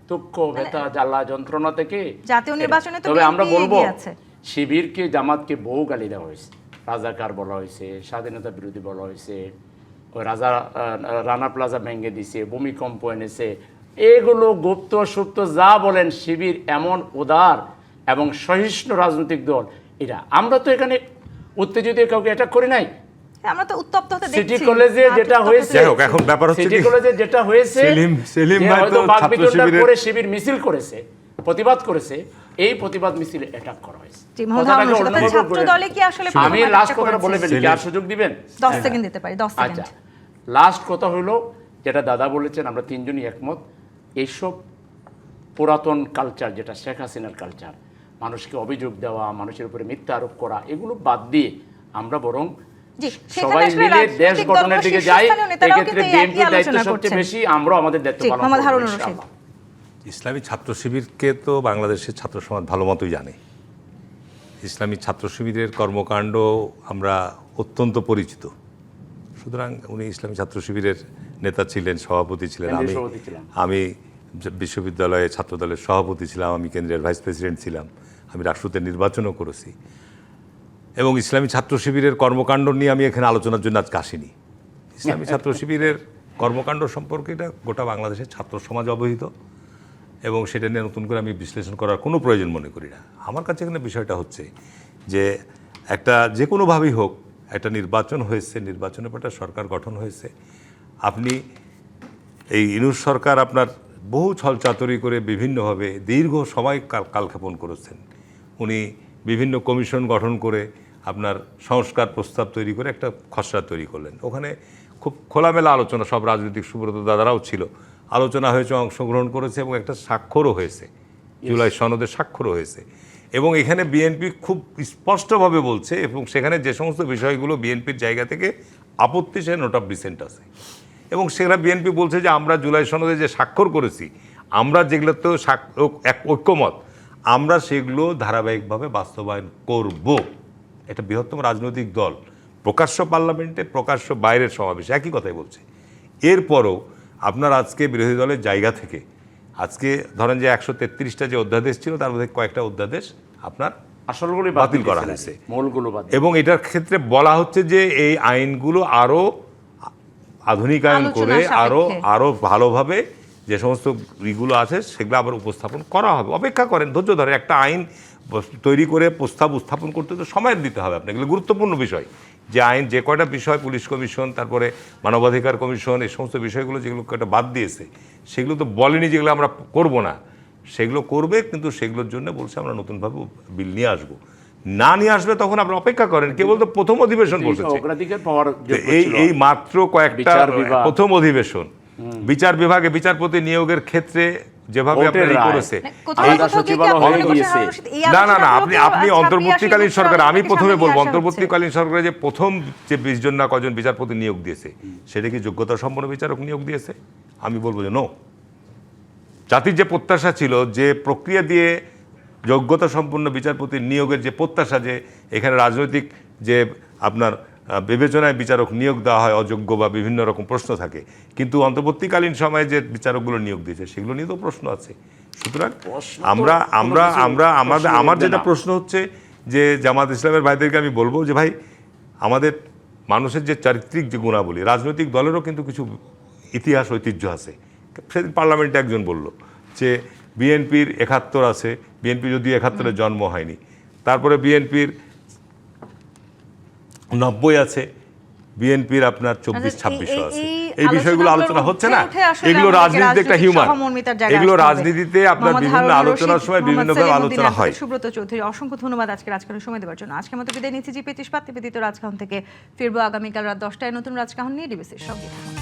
[SPEAKER 3] দুঃখ ব্যথা জ্বালা যন্ত্রণা থেকে
[SPEAKER 1] জাতীয়
[SPEAKER 3] এরা।
[SPEAKER 1] নির্বাচনে তো
[SPEAKER 3] তবে আমরা
[SPEAKER 1] বিএনপি
[SPEAKER 3] বলবো
[SPEAKER 1] এগিয়ে আছে।
[SPEAKER 3] শিবিরকে জামাতকে বহু গালি দেওয়া হয়েছে, রাজাকার বলা হয়েছে, স্বাধীনতা বিরোধী বলা হয়েছে, ওই রানা প্লাজা ভেঙে দিছে, ভূমিকম্প এনেছে, এগুলো গুপ্ত সুপ্ত যা বলেন, শিবির এমন উদার এবং সহিষ্ণু রাজনৈতিক দল। এটা আমরা তো এখানে উত্তেজিত কাউকে অ্যাটাক করি নাই।
[SPEAKER 1] আমরা তো উত্তপ্ত হতে
[SPEAKER 3] সিটি
[SPEAKER 1] দেখছি।
[SPEAKER 3] কলেজে যেটা হয়েছে,
[SPEAKER 4] যাই হোক, এখন ব্যাপার হচ্ছে
[SPEAKER 3] সিটি
[SPEAKER 4] কি-
[SPEAKER 3] কলেজে যেটা হয়েছে,
[SPEAKER 4] সেলিম
[SPEAKER 3] যে
[SPEAKER 4] ভাই তো
[SPEAKER 3] হয়তো
[SPEAKER 4] ছাত্র
[SPEAKER 3] বাকবিতণ্ডার
[SPEAKER 4] শিবিরের-
[SPEAKER 3] পরে শিবির মিছিল করেছে, প্রতিবাদ করেছে, এই প্রতিবাদ মিছিলে অ্যাটাক করা হয়েছে।
[SPEAKER 1] জি, মোহাম্মদ
[SPEAKER 3] কথাটাকে
[SPEAKER 1] হারুন রশিদ,
[SPEAKER 3] অন্যভাবে
[SPEAKER 1] তাহলে ছাত্র
[SPEAKER 3] বলে-
[SPEAKER 1] দলে কি আসলে
[SPEAKER 3] আমি
[SPEAKER 1] প্রথম
[SPEAKER 3] লাস্ট
[SPEAKER 1] attack-টা
[SPEAKER 3] কথাটা বলে
[SPEAKER 1] করেছে?
[SPEAKER 3] ফেলি, কি আর সুযোগ দিবেন?
[SPEAKER 1] 10 সেকেন্ড দিতে পারি, 10 সেকেন্ড।
[SPEAKER 3] আচ্ছা, লাস্ট কথা হলো যেটা দাদা বলেছেন, আমরা তিনজনই একমত। এইসব পুরাতন কালচার, যেটা শেখ হাসিনার কালচার, মানুষকে অভিযোগ দেওয়া, মানুষের উপরে মিথ্যা আরোপ করা, এগুলো বাদ দিয়ে আমরা বরং
[SPEAKER 1] জি, সেখানে
[SPEAKER 3] সবাই
[SPEAKER 1] আসলে
[SPEAKER 3] মিলে দেশ
[SPEAKER 1] রাজনৈতিক
[SPEAKER 3] গঠনের
[SPEAKER 1] দলগুলো
[SPEAKER 3] দিকে যাই।
[SPEAKER 1] শীর্ষস্থানীয় নেতারাও
[SPEAKER 3] এক্ষেত্রে
[SPEAKER 1] কিন্তু এই
[SPEAKER 3] বিএনপির
[SPEAKER 1] একই
[SPEAKER 3] দায়িত্ব
[SPEAKER 1] আলোচনা
[SPEAKER 3] সবচেয়ে
[SPEAKER 1] করছেন।
[SPEAKER 3] বেশি, আমরাও আমাদের দায়িত্ব
[SPEAKER 1] জি,
[SPEAKER 3] পালন
[SPEAKER 1] মোহাম্মদ
[SPEAKER 3] করব
[SPEAKER 1] হারুন রশিদ।
[SPEAKER 3] ইনশাআল্লাহ।
[SPEAKER 4] ইসলামী ছাত্র শিবিরকে তো বাংলাদেশের ছাত্র সমাজ ভালো মতোই জানে। ইসলামী ছাত্র শিবিরের কর্মকাণ্ড আমরা অত্যন্ত পরিচিত। সুতরাং উনি ইসলামী ছাত্র শিবিরের নেতা ছিলেন, সভাপতি ছিলেন।
[SPEAKER 3] কেন্দ্রীয় সভাপতি ছিলাম।
[SPEAKER 4] আমি বিশ্ববিদ্যালয়ে ছাত্রদলের সভাপতি ছিলাম, আমি কেন্দ্রের ভাইস প্রেসিডেন্ট ছিলাম, আমি রাষ্ট্রপতি নির্বাচনও করেছি। এবং ইসলামী ছাত্র শিবিরের কর্মকাণ্ড নিয়ে আমি এখানে আলোচনার জন্য আজকে আসিনি। ইসলামী ছাত্র শিবিরের কর্মকাণ্ড সম্পর্কে এটা গোটা বাংলাদেশের ছাত্র সমাজ অবহিত এবং সেটা নিয়ে নতুন করে আমি বিশ্লেষণ করার কোনো প্রয়োজন মনে করি না। আমার কাছে এখানে বিষয়টা হচ্ছে যে একটা যে কোনোভাবেই হোক একটা নির্বাচন হয়েছে, নির্বাচনের পর একটা সরকার গঠন হয়েছে। আপনি এই ইউনূস সরকার আপনার বহু ছলচাতুরি করে বিভিন্নভাবে দীর্ঘ সময় কালক্ষেপণ করেছেন। উনি বিভিন্ন কমিশন গঠন করে আপনার সংস্কার প্রস্তাব তৈরি করে একটা খসড়া তৈরি করলেন। ওখানে খুব খোলামেলা আলোচনা, সব রাজনৈতিক সুব্রত দাদারাও ছিল, আলোচনা হয়েছে, অংশগ্রহণ করেছে এবং একটা স্বাক্ষরও হয়েছে, জুলাই সনদের স্বাক্ষরও হয়েছে। এবং এখানে বিএনপি খুব স্পষ্টভাবে বলছে এবং সেখানে যে সমস্ত বিষয়গুলো বিএনপির জায়গা থেকে আপত্তি, সে নোট অফ ডিসেন্ট আছে। এবং সেখানে বিএনপি বলছে যে আমরা জুলাই সনদে যে স্বাক্ষর করেছি, আমরা যেগুলোতে এক ঐক্যমত, আমরা সেগুলো ধারাবাহিকভাবে বাস্তবায়ন করব। এটা বৃহত্তম রাজনৈতিক দল প্রকাশ্য পার্লামেন্টে, প্রকাশ্য বাইরের সমাবেশে একই কথাই বলছে। এরপরও আপনার আজকে বিরোধী দলের জায়গা থেকে আজকে ধরেন যে 133টা যে অধ্যাদেশ ছিল তার মধ্যে কয়েকটা অধ্যাদেশ আপনার
[SPEAKER 3] আসলগুলো
[SPEAKER 4] বাতিল করা হয়েছে,
[SPEAKER 3] মূলগুলো বাতিল।
[SPEAKER 4] এবং এটার ক্ষেত্রে বলা হচ্ছে যে এই আইনগুলো আরও আধুনিকায়ন করে আরও ভালোভাবে যে সমস্ত ইগুলো আছে সেগুলো আবার উপস্থাপন করা হবে। অপেক্ষা করেন, ধৈর্য ধরে। একটা আইন তৈরি করে প্রস্তাব উত্থাপন করতে তো সময় দিতে হবে আপনাকে, এগুলো গুরুত্বপূর্ণ বিষয়। যে আইন যে কয়টা বিষয়, পুলিশ কমিশন, তারপরে মানবাধিকার কমিশন, এই সমস্ত বিষয়গুলো যেগুলো কয়টা বাদ দিয়েছে সেগুলো তো বলেনি যেগুলো আমরা করব না, সেগুলো করবে, কিন্তু সেগুলোর জন্য বলছে আমরা নতুনভাবে বিল নিয়ে আসবো। না নিয়ে আসবে তখন আপনারা অপেক্ষা করেন। কেবল তো প্রথম অধিবেশন বসেছে, এই মাত্র কয়েকটা প্রথম অধিবেশন। বিচার বিভাগে বিচারপতি নিয়োগের ক্ষেত্রে যেভাবে আপনারা করেছে, না না না, আপনি অন্তর্বর্তীকালীন সরকার, আমি প্রথমে বলবো অন্তর্বর্তীকালীন সরকারে যে প্রথম যে 20 জন না কজন বিচারপতি নিয়োগ দিয়েছে, সেটা কি যোগ্যতা সম্পন্ন বিচারক নিয়োগ দিয়েছে? আমি বলবো যে নো। জাতির যে প্রত্যাশা ছিল, যে প্রক্রিয়া দিয়ে যোগ্যতা সম্পন্ন বিচারপতি নিয়োগের যে প্রত্যাশা, যে এখানে রাজনৈতিক যে আপনার বিবেচনায় বিচারক নিয়োগ দেওয়া হয় অযোগ্য বা বিভিন্ন রকম প্রশ্ন থাকে, কিন্তু অন্তর্বর্তীকালীন সময়ে যে বিচারকগুলো নিয়োগ দিয়েছে সেগুলো নিয়ে তো প্রশ্ন আছে। সুতরাং আমার যেটা প্রশ্ন হচ্ছে যে জামাত ইসলামের ভাইদেরকে আমি বলবো যে ভাই, আমাদের মানুষের যে চারিত্রিক যে গুণাবলী, রাজনৈতিক দলেরও কিন্তু কিছু ইতিহাস ঐতিহ্য আছে। সেদিন পার্লামেন্টে একজন বলল যে বিএনপির 71 আছে, বিএনপি যদিও 71-এ জন্ম হয়নি, তারপরে বিএনপির 90 আছে, বিএনপির আপনার 24-26 আছে। এই বিষয়গুলো আলোচনা হচ্ছে না, এগুলো রাজনীতিতে একটা হিউমার, এগুলো রাজনীতিতে আপনার বিভিন্ন আলোচনার সময় বিভিন্নভাবে আলোচনা হয়।
[SPEAKER 1] সুব্রত চৌধুরী, অসংখ্য ধন্যবাদ আজকে রাজকাহনে সময় দেওয়ার জন্য। আজকের মতো বিদায় নিচ্ছি। জিপি ইস্পাত নিবেদিত রাজকাহন থেকে ফিরবো আগামীকাল রাত 10টায় নতুন রাজকাহন নিয়ে। ডিবিসির সঙ্গে থাকুন।